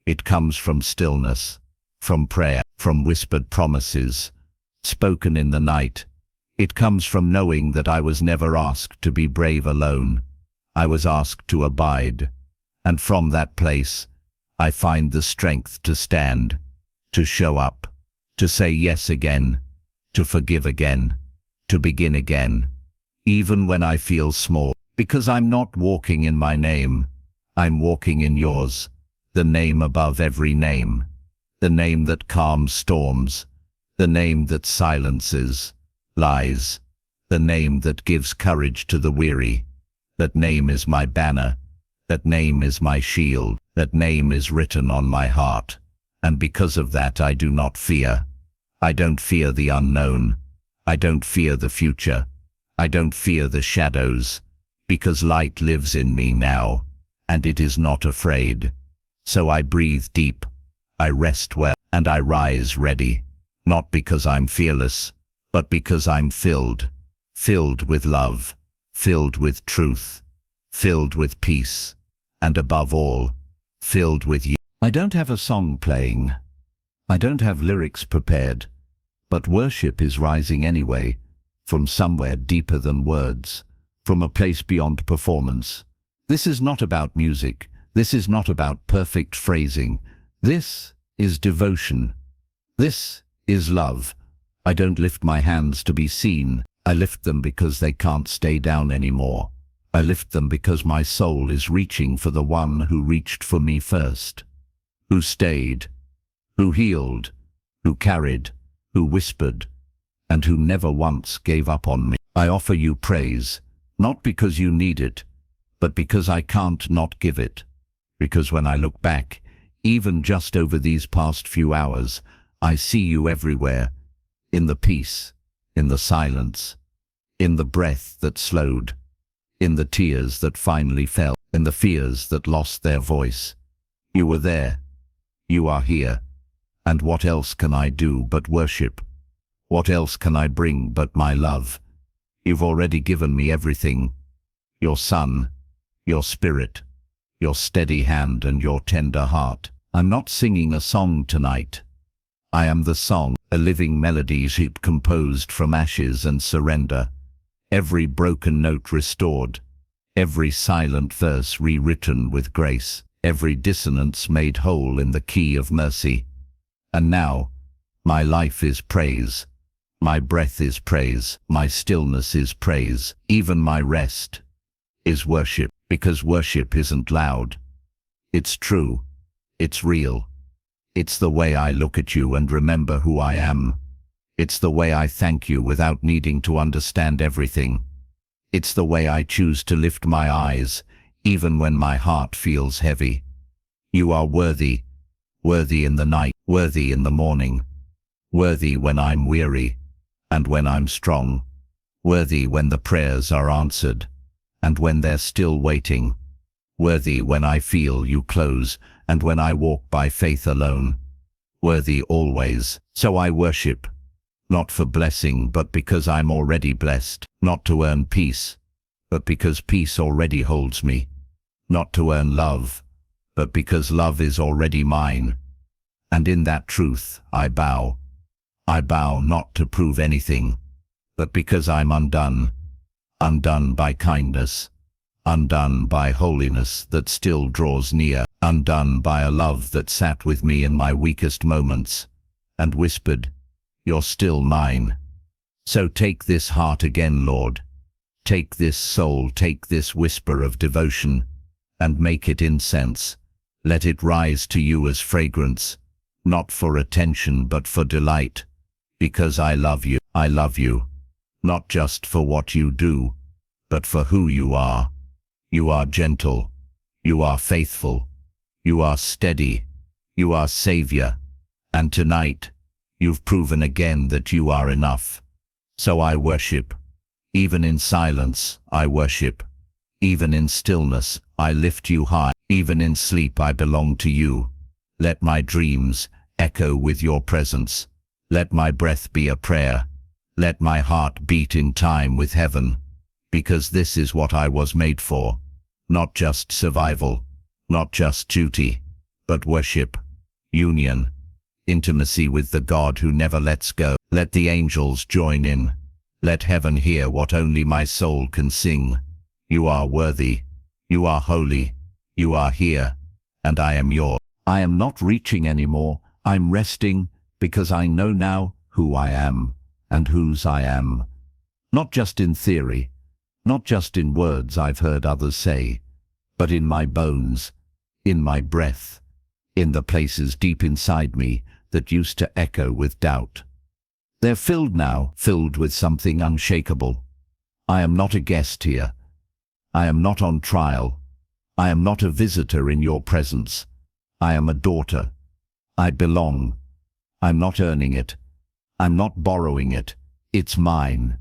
It comes from stillness, from prayer, from whispered promises, spoken in the night. It comes from knowing that I was never asked to be brave alone. I was asked to abide. And from that place, I find the strength to stand, to show up, to say yes again, to forgive again, to begin again, even when I feel small. Because I'm not walking in my name, I'm walking in yours, the name above every name, the name that calms storms, the name that silences lies, the name that gives courage to the weary. That name is my banner, that name is my shield, that name is written on my heart. And because of that I do not fear. I don't fear the unknown. I don't fear the future. I don't fear the shadows, because light lives in me now, and it is not afraid. So I breathe deep, I rest well, and I rise ready, not because I'm fearless, but because I'm filled with love, filled with truth, filled with peace, and above all, filled with you. I don't have a song playing. I don't have lyrics prepared, but worship is rising anyway, from somewhere deeper than words, from a place beyond performance. This is not about music. This is not about perfect phrasing. This is devotion. This is love. I don't lift my hands to be seen. I lift them because they can't stay down anymore. I lift them because my soul is reaching for the one who reached for me first, who stayed, who healed, who carried, who whispered, and who never once gave up on me. I offer you praise, not because you need it, but because I can't not give it. Because when I look back, even just over these past few hours, I see you everywhere, in the peace, in the silence, in the breath that slowed, in the tears that finally fell, in the fears that lost their voice. You were there. You are here. And what else can I do but worship? What else can I bring but my love? You've already given me everything. Your sun, your spirit, your steady hand and your tender heart. I'm not singing a song tonight. I am the song, a living melody sheep composed from ashes and surrender. Every broken note restored, every silent verse rewritten with grace, every dissonance made whole in the key of mercy. And now, my life is praise. My breath is praise. My stillness is praise. Even my rest is worship, because worship isn't loud. It's true. It's real. It's the way I look at you and remember who I am. It's the way I thank you without needing to understand everything. It's the way I choose to lift my eyes, even when my heart feels heavy. You are worthy, worthy in the night, worthy in the morning, worthy when I'm weary, and when I'm strong, worthy when the prayers are answered, and when they're still waiting, worthy when I feel you close, and when I walk by faith alone, worthy always. So I worship, not for blessing but because I'm already blessed, not to earn peace, but because peace already holds me, not to earn love, but because love is already mine. And in that truth I bow. I bow not to prove anything, but because I'm undone, undone by kindness, undone by holiness that still draws near, undone by a love that sat with me in my weakest moments, and whispered, You're still mine. So take this heart again, Lord. Take this soul, take this whisper of devotion, and make it incense. Let it rise to you as fragrance, not for attention but for delight. Because I love you, not just for what you do, but for who you are. You are gentle, you are faithful, you are steady, you are Savior, and tonight, you've proven again that you are enough. So I worship. Even in silence, I worship. Even in stillness, I lift you high. Even in sleep, I belong to you. Let my dreams echo with your presence. Let my breath be a prayer. Let my heart beat in time with heaven. Because this is what I was made for. Not just survival, not just duty, but worship, union, intimacy with the God who never lets go. Let the angels join in. Let heaven hear what only my soul can sing. You are worthy. You are holy. You are here. And I am yours. I am not reaching anymore. I'm resting because I know now who I am and whose I am. Not just in theory, not just in words I've heard others say, but in my bones, in my breath, in the places deep inside me that used to echo with doubt. They're filled now, filled with something unshakable. I am not a guest here. I am not on trial. I am not a visitor in your presence. I am a daughter. I belong. I'm not earning it. I'm not borrowing it. It's mine.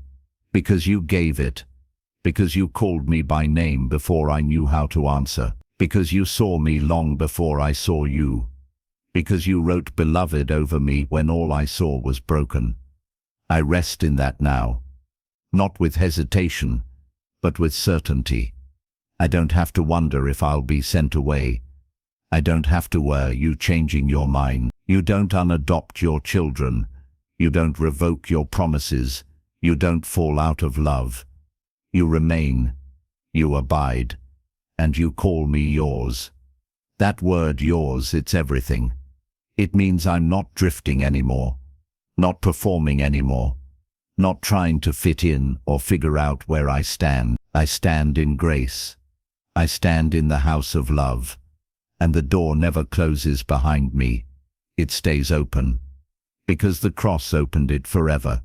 Because you gave it. Because you called me by name before I knew how to answer. Because you saw me long before I saw you. Because you wrote beloved over me when all I saw was broken. I rest in that now. Not with hesitation, but with certainty. I don't have to wonder if I'll be sent away. I don't have to worry you changing your mind. You don't unadopt your children. You don't revoke your promises. You don't fall out of love. You remain. You abide. And you call me yours. That word yours, it's everything. It means I'm not drifting anymore. Not performing anymore. Not trying to fit in or figure out where I stand. I stand in grace. I stand in the house of love. And the door never closes behind me. It stays open. Because the cross opened it forever.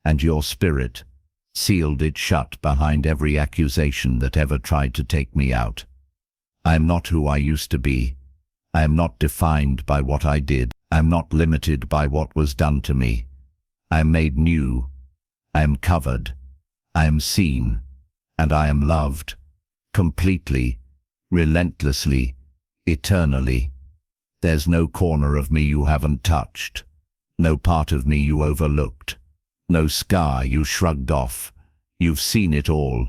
And your spirit sealed it shut behind every accusation that ever tried to take me out. I am not who I used to be. I am not defined by what I did. I am not limited by what was done to me. I am made new. I am covered. I am seen. And I am loved. Completely. Relentlessly. Eternally. There's no corner of me you haven't touched. No part of me you overlooked. No scar you shrugged off. You've seen it all.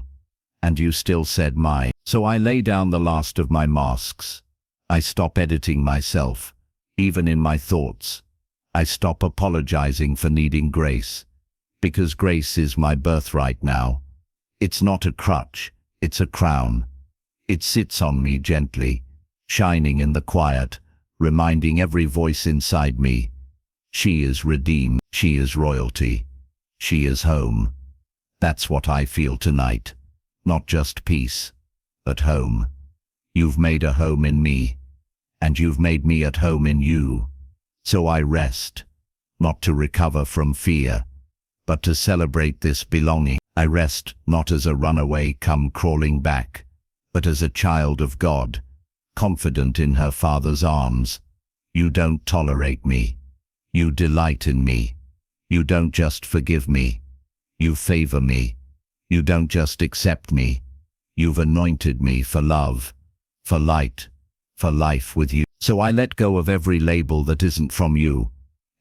And you still said mine. So I lay down the last of my masks. I stop editing myself. Even in my thoughts. I stop apologizing for needing grace. Because grace is my birthright now. It's not a crutch, it's a crown. It sits on me gently, shining in the quiet, reminding every voice inside me. She is redeemed, she is royalty, she is home. That's what I feel tonight. Not just peace, but home. You've made a home in me. And you've made me at home in you. So I rest, not to recover from fear, but to celebrate this belonging. I rest not as a runaway come crawling back, but as a child of God, confident in her Father's arms. You don't tolerate me. You delight in me. You don't just forgive me. You favor me. You don't just accept me. You've anointed me for love, for light, for life with you. So I let go of every label that isn't from you,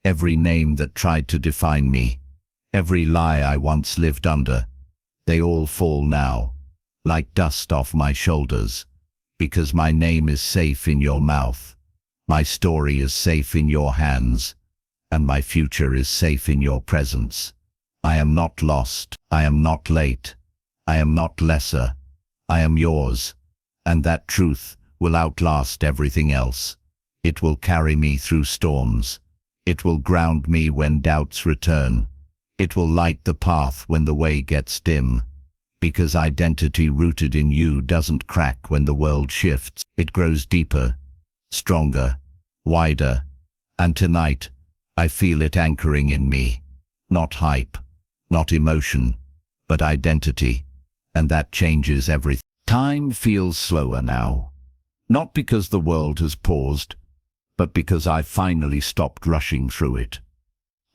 every name that tried to define me, every lie I once lived under. They all fall now, like dust off my shoulders, because my name is safe in your mouth, my story is safe in your hands, and my future is safe in your presence. I am not lost, I am not late, I am not lesser, I am yours, and that truth will outlast everything else. It will carry me through storms. It will ground me when doubts return. It will light the path when the way gets dim. Because identity rooted in you doesn't crack when the world shifts. It grows deeper, stronger, wider. And tonight, I feel it anchoring in me. Not hype, not emotion, but identity. And that changes everything. Time feels slower now. Not because the world has paused, but because I've finally stopped rushing through it.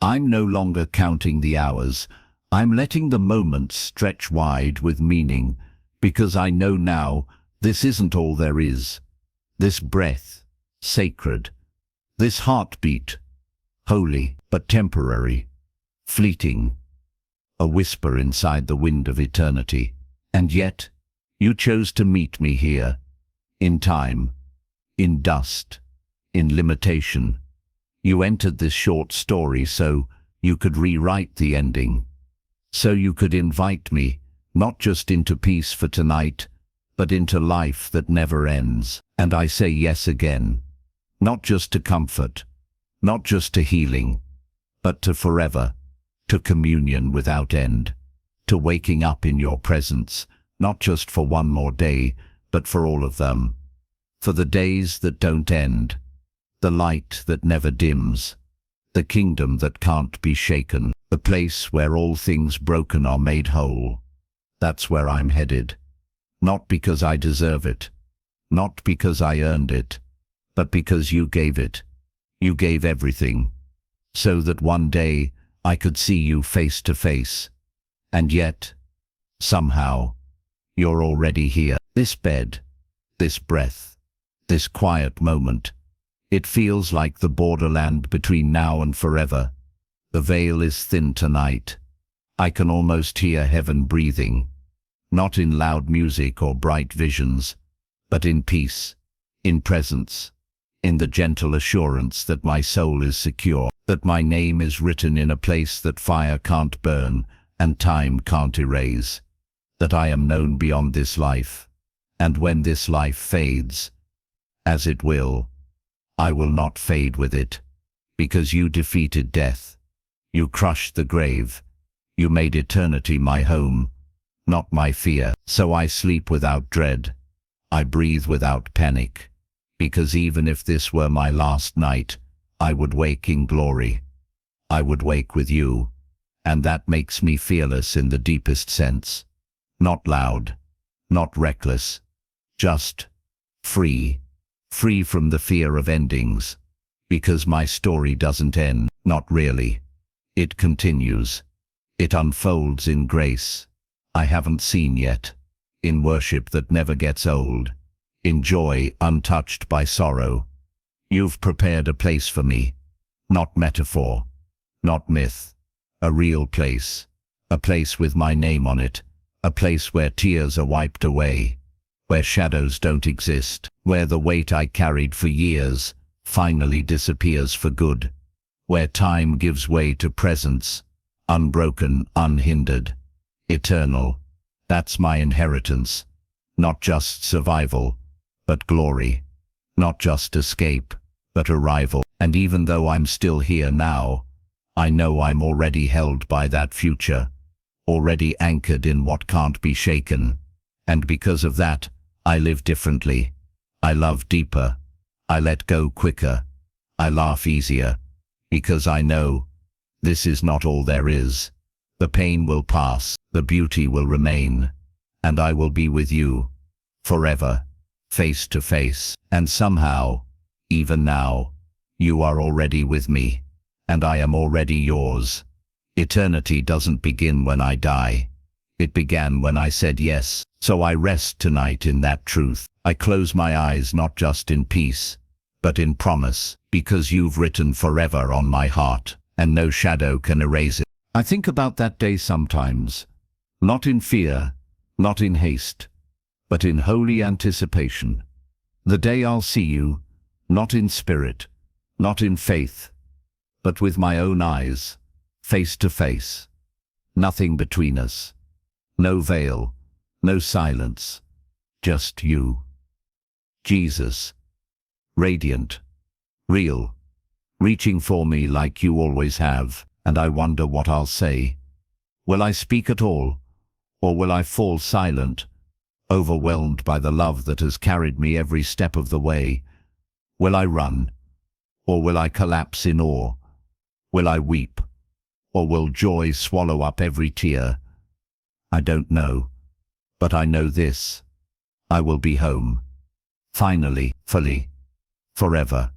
I'm no longer counting the hours. I'm letting the moments stretch wide with meaning, because I know now this isn't all there is. This breath, sacred. This heartbeat, holy but temporary, fleeting. A whisper inside the wind of eternity. And yet, you chose to meet me here, in time, in dust, in limitation. You entered this short story so you could rewrite the ending. So you could invite me, not just into peace for tonight, but into life that never ends. And I say yes again. Not just to comfort, not just to healing, but to forever, to communion without end, to waking up in your presence, not just for one more day, but for all of them. For the days that don't end, the light that never dims, the kingdom that can't be shaken, the place where all things broken are made whole. That's where I'm headed. Not because I deserve it, not because I earned it, but because you gave it. You gave everything, so that one day I could see you face to face. And yet, somehow, you're already here. This bed, this breath, this quiet moment. It feels like the borderland between now and forever. The veil is thin tonight. I can almost hear heaven breathing, not in loud music or bright visions, but in peace, in presence, in the gentle assurance that my soul is secure, that my name is written in a place that fire can't burn and time can't erase, that I am known beyond this life, and when this life fades, as it will, I will not fade with it, because you defeated death, you crushed the grave, you made eternity my home, not my fear. So I sleep without dread, I breathe without panic, because even if this were my last night, I would wake in glory. I would wake with you, and that makes me fearless in the deepest sense. Not loud, not reckless, just free. Free from the fear of endings, because my story doesn't end, not really. It continues. It unfolds in grace I haven't seen yet, in worship that never gets old, in joy untouched by sorrow. You've prepared a place for me, not metaphor, not myth, a real place, a place with my name on it, a place where tears are wiped away, where shadows don't exist, where the weight I carried for years finally disappears for good, where time gives way to presence, unbroken, unhindered, eternal. That's my inheritance, not just survival, but glory, not just escape, but arrival. And even though I'm still here now, I know I'm already held by that future, already anchored in what can't be shaken. And because of that, I live differently. I love deeper. I let go quicker. I laugh easier. Because I know this is not all there is. The pain will pass, the beauty will remain, and I will be with you forever, face to face. And somehow, even now, you are already with me, and I am already yours. Eternity doesn't begin when I die. It began when I said yes. So I rest tonight in that truth. I close my eyes not just in peace, but in promise, because you've written forever on my heart, and no shadow can erase it. I think about that day sometimes, not in fear, not in haste, but in holy anticipation. The day I'll see you, not in spirit, not in faith, but with my own eyes, face to face. Nothing between us. No veil, no silence, just you. Jesus. Radiant, real, reaching for me like you always have, and I wonder what I'll say. Will I speak at all, or will I fall silent, overwhelmed by the love that has carried me every step of the way? Will I run, or will I collapse in awe? Will I weep, or will joy swallow up every tear? I don't know, but I know this: I will be home, finally, fully, forever.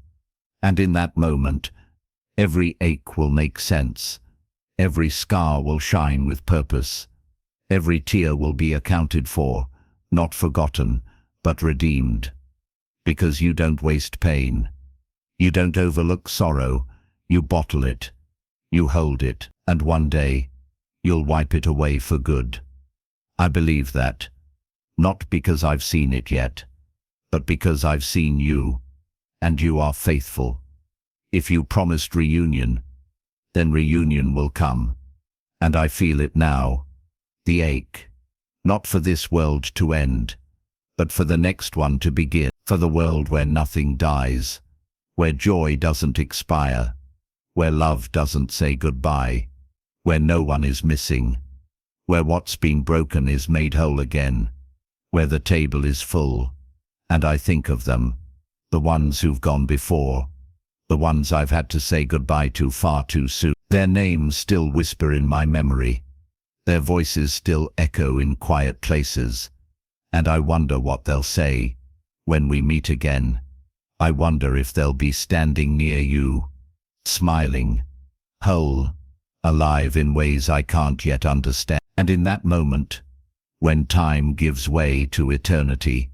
And in that moment, every ache will make sense, every scar will shine with purpose, every tear will be accounted for, not forgotten, but redeemed. Because you don't waste pain. You don't overlook sorrow, you bottle it, you hold it, and one day, you'll wipe it away for good. I believe that, not because I've seen it yet, but because I've seen you, and you are faithful. If you promised reunion, then reunion will come, and I feel it now, the ache, not for this world to end, but for the next one to begin, for the world where nothing dies, where joy doesn't expire, where love doesn't say goodbye, where no one is missing, where what's been broken is made whole again, where the table is full, and I think of them, the ones who've gone before, the ones I've had to say goodbye to far too soon. Their names still whisper in my memory, their voices still echo in quiet places, and I wonder what they'll say when we meet again. I wonder if they'll be standing near you, smiling, whole, alive in ways I can't yet understand. And in that moment, when time gives way to eternity,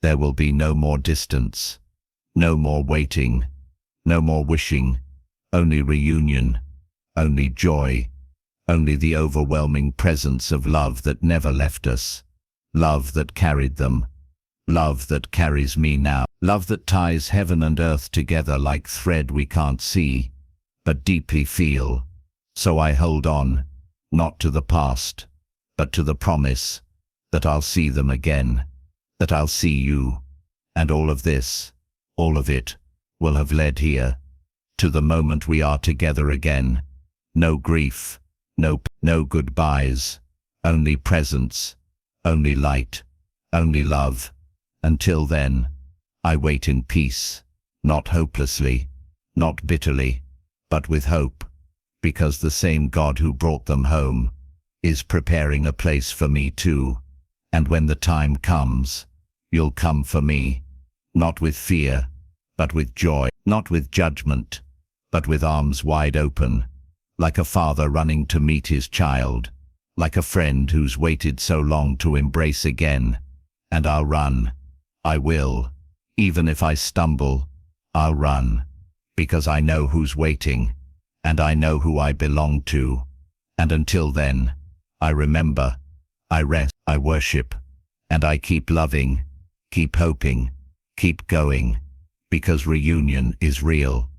there will be no more distance, no more waiting, no more wishing, only reunion, only joy, only the overwhelming presence of love that never left us, love that carried them, love that carries me now, love that ties heaven and earth together like thread we can't see, but deeply feel. So I hold on, not to the past, but to the promise that I'll see them again, that I'll see you, and all of this, all of it, will have led here, to the moment we are together again. No grief, no goodbyes, only presence, only light, only love. Until then, I wait in peace, not hopelessly, not bitterly, but with hope, because the same God who brought them home is preparing a place for me too. And when the time comes, you'll come for me, not with fear, but with joy, not with judgment, but with arms wide open, like a father running to meet his child, like a friend who's waited so long to embrace again. And I'll run, I will, even if I stumble, I'll run, because I know who's waiting, and I know who I belong to. And until then, I remember, I rest, I worship, and I keep loving, keep hoping, keep going, because reunion is real,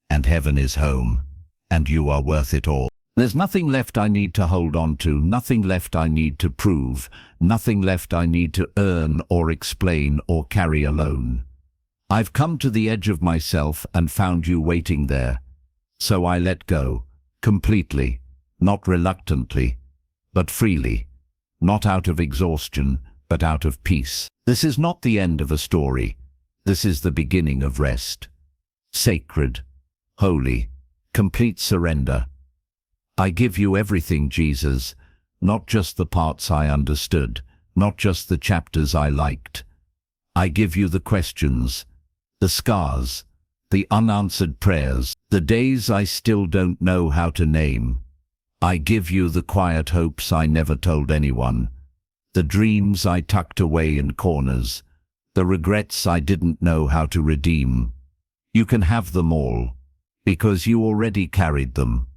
and heaven is home, and you are worth it all. There's nothing left I need to hold on to, nothing left I need to prove, nothing left I need to earn or explain or carry alone. I've come to the edge of myself and found you waiting there. So I let go, completely, not reluctantly, but freely, not out of exhaustion, but out of peace. This is not the end of a story. This is the beginning of rest. Sacred, holy, complete surrender. I give you everything, Jesus, not just the parts I understood, not just the chapters I liked. I give you the questions, the scars, the unanswered prayers, the days I still don't know how to name. I give you the quiet hopes I never told anyone, the dreams I tucked away in corners, the regrets I didn't know how to redeem. You can have them all, because you already carried them.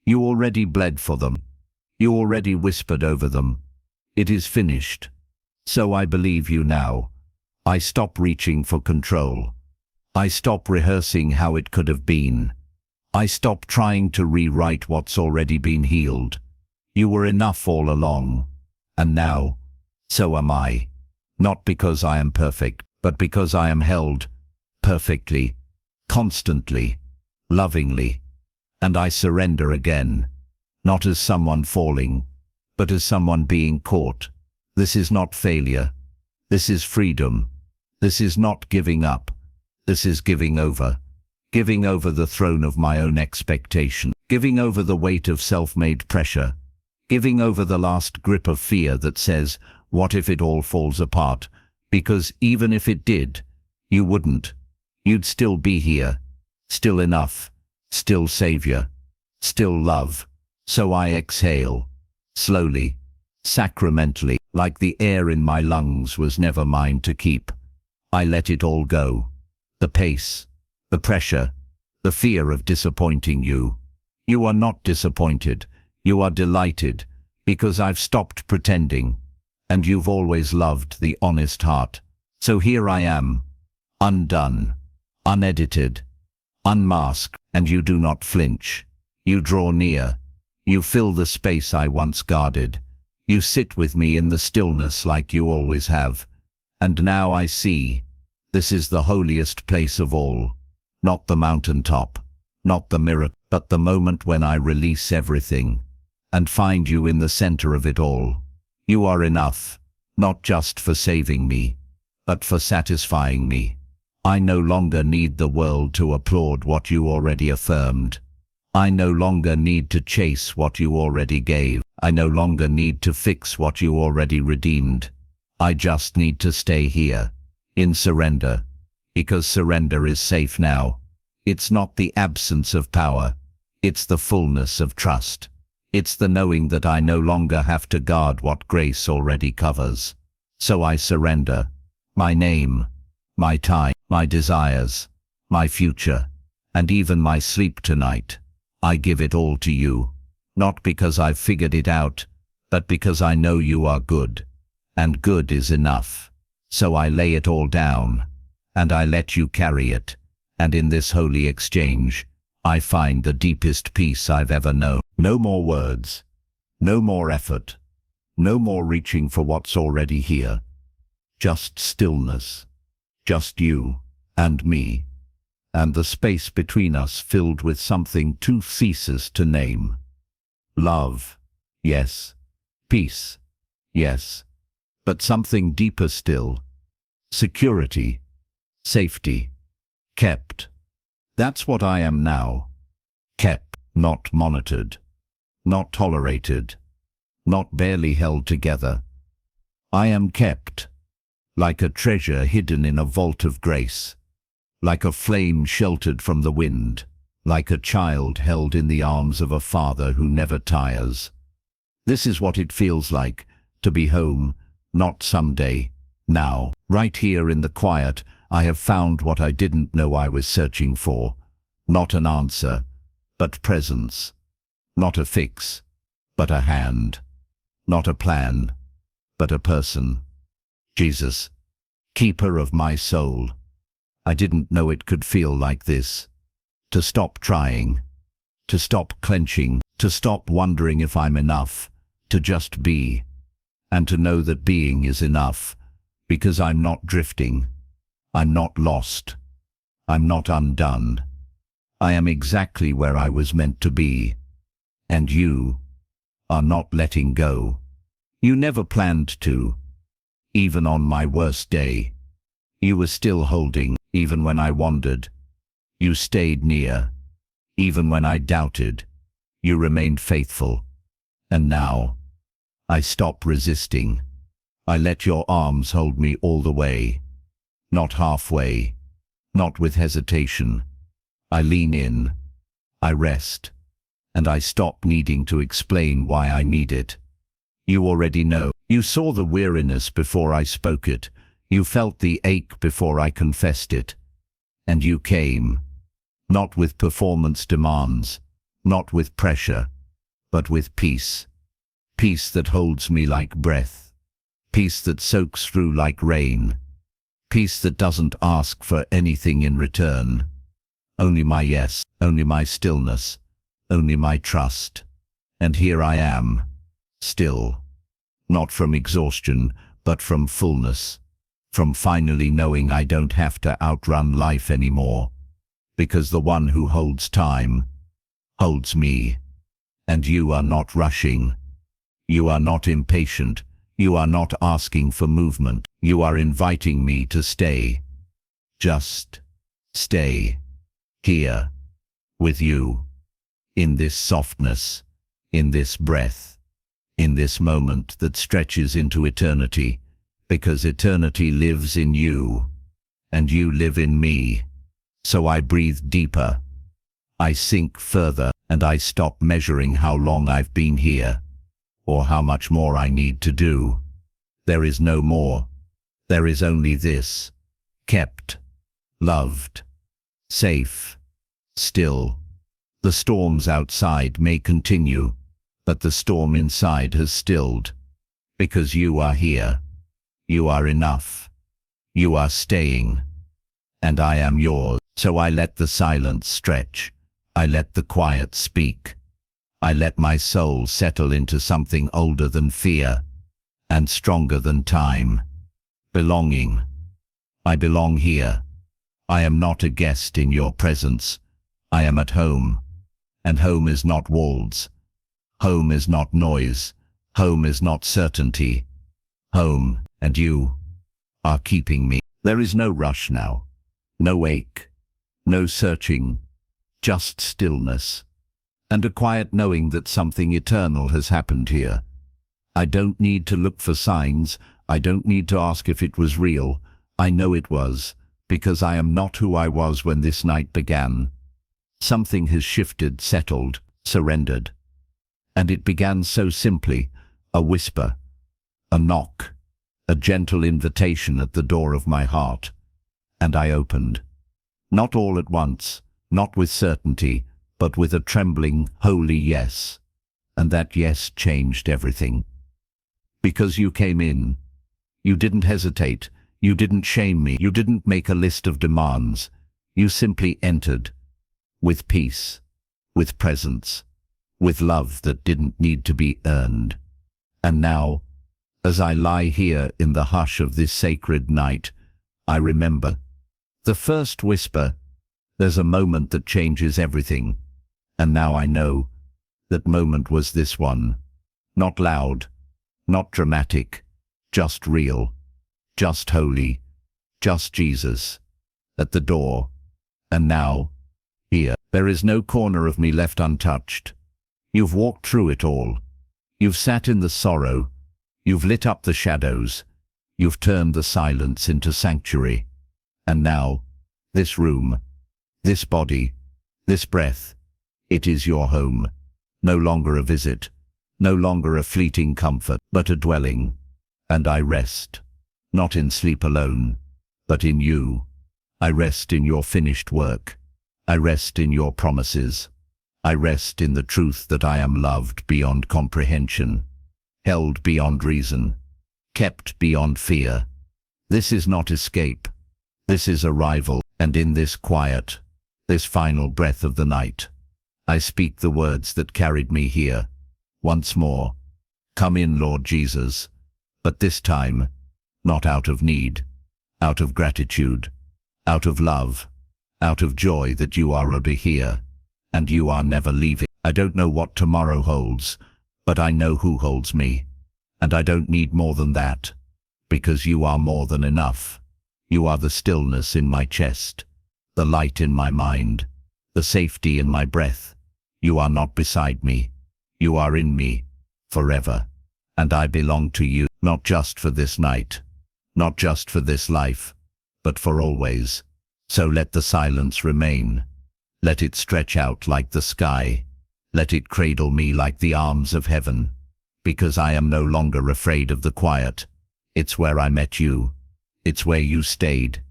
You already bled for them. You already whispered over them. It is finished. So I believe you now. I stop reaching for control. I stop rehearsing how it could have been. I stop trying to rewrite what's already been healed. You were enough all along. And now, so am I. Not because I am perfect, but because I am held perfectly, constantly, lovingly. And I surrender again, not as someone falling, but as someone being caught. This is not failure. This is freedom. This is not giving up. This is giving over. Giving over the throne of my own expectation. Giving over the weight of self-made pressure. Giving over the last grip of fear that says, what if it all falls apart? Because even if it did, you wouldn't. You'd still be here. Still enough. Still Savior. Still love. So I exhale. Slowly. Sacramentally. Like the air in my lungs was never mine to keep. I let it all go. The pace. The pressure. The fear of disappointing you. You are not disappointed. You are delighted. Because I've stopped pretending. And you've always loved the honest heart. So here I am. Undone. Unedited. Unmasked. And you do not flinch. You draw near. You fill the space I once guarded. You sit with me in the stillness like you always have. And now I see. This is the holiest place of all. Not the mountaintop. Not the mirror. But the moment when I release everything. And find you in the center of it all. You are enough. Not just for saving me. But for satisfying me. I no longer need the world to applaud what you already affirmed. I no longer need to chase what you already gave. I no longer need to fix what you already redeemed. I just need to stay here, in surrender, because surrender is safe now. It's not the absence of power. It's the fullness of trust. It's the knowing that I no longer have to guard what grace already covers. So I surrender. My name, my time, my desires, my future, and even my sleep tonight. I give it all to you, not because I've figured it out, but because I know you are good, and good is enough. So I lay it all down, and I let you carry it, and in this holy exchange, I find the deepest peace I've ever known. No more words, no more effort, no more reaching for what's already here. Just stillness, just you and me. And the space between us filled with something too ceases to name. Love, yes. Peace, yes. But something deeper still. Security, safety, kept. That's what I am now. Kept, not monitored, not tolerated, not barely held together. I am kept, like a treasure hidden in a vault of grace. Like a flame sheltered from the wind, like a child held in the arms of a father who never tires. This is what it feels like, to be home, not someday, now. Right here in the quiet, I have found what I didn't know I was searching for. Not an answer, but presence. Not a fix, but a hand. Not a plan, but a person. Jesus, keeper of my soul. I didn't know it could feel like this. To stop trying. To stop clenching. To stop wondering if I'm enough. To just be. And to know that being is enough. Because I'm not drifting. I'm not lost. I'm not undone. I am exactly where I was meant to be. And you are not letting go. You never planned to. Even on my worst day. You were still holding. Even when I wandered, you stayed near. Even when I doubted, you remained faithful. And now, I stop resisting. I let your arms hold me all the way. Not halfway, not with hesitation. I lean in, I rest, and I stop needing to explain why I need it. You already know. You saw the weariness before I spoke it. You felt the ache before I confessed it. And you came, not with performance demands, not with pressure, but with peace. Peace that holds me like breath. Peace that soaks through like rain. Peace that doesn't ask for anything in return. Only my yes, only my stillness, only my trust. And here I am, still. Not from exhaustion, but from fullness. From finally knowing I don't have to outrun life anymore. because the one who holds time holds me. And you are not rushing. You are not impatient. You are not asking for movement. You are inviting me to stay. Just stay here with you, in this softness, in this breath, in this moment that stretches into eternity, because eternity lives in you, and you live in me. So I breathe deeper, I sink further, and I stop measuring how long I've been here, or how much more I need to do. There is no more. There is only this: kept, loved, safe, still. The storms outside may continue, but the storm inside has stilled, because you are here. You are enough. You are staying, and I am yours. So I let the silence stretch. I let the quiet speak. I let my soul settle into something older than fear and stronger than time. Belonging. I belong here. I am not a guest in your presence. I am at home. And home is not walls. Home is not noise. Home is not certainty. Home, and you, are keeping me. There is no rush now. No ache. No searching. Just stillness. And a quiet knowing that something eternal has happened here. I don't need to look for signs. I don't need to ask if it was real. I know it was, because I am not who I was when this night began. Something has shifted, settled, surrendered. And it began so simply, a whisper, a knock, a gentle invitation at the door of my heart. And I opened. Not all at once, not with certainty, but with a trembling, holy yes. And that yes changed everything. Because you came in. You didn't hesitate. You didn't shame me. You didn't make a list of demands. You simply entered. With peace. With presence. With love that didn't need to be earned. And now, as I lie here in the hush of this sacred night, I remember. The first whisper. There's a moment that changes everything. And now I know. That moment was this one. Not loud. Not dramatic. Just real. Just holy. Just Jesus. At the door. And now, here. There is no corner of me left untouched. You've walked through it all. You've sat in the sorrow. You've lit up the shadows. You've turned the silence into sanctuary. And now, this room, this body, this breath, it is your home. No longer a visit, no longer a fleeting comfort, but a dwelling. And I rest, not in sleep alone, but in you. I rest in your finished work. I rest in your promises. I rest in the truth that I am loved beyond comprehension, held beyond reason, kept beyond fear. This is not escape. This is arrival, and in this quiet, this final breath of the night, I speak the words that carried me here. Once more, come in, Lord Jesus, but this time, not out of need, out of gratitude, out of love, out of joy that you are already here, and you are never leaving. I don't know what tomorrow holds, but I know who holds me, and I don't need more than that, because you are more than enough. You are the stillness in my chest, the light in my mind, the safety in my breath. You are not beside me. You are in me, forever. And I belong to you, not just for this night, not just for this life, but for always. So let the silence remain. Let it stretch out like the sky. Let it cradle me like the arms of heaven. Because I am no longer afraid of the quiet. It's where I met you. It's where you stayed.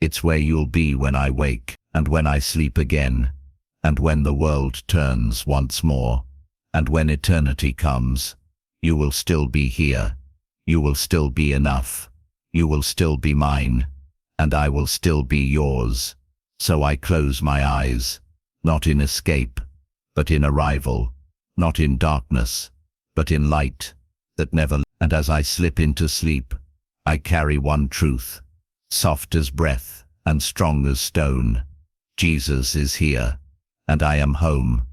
It's where you'll be when I wake, and when I sleep again, and when the world turns once more, and when eternity comes. You will still be here. You will still be enough. You will still be mine, and I will still be yours. So I close my eyes, not in escape, but in arrival, not in darkness, but in light that never. And as I slip into sleep, I carry one truth, soft as breath and strong as stone. Jesus is here, and I am home.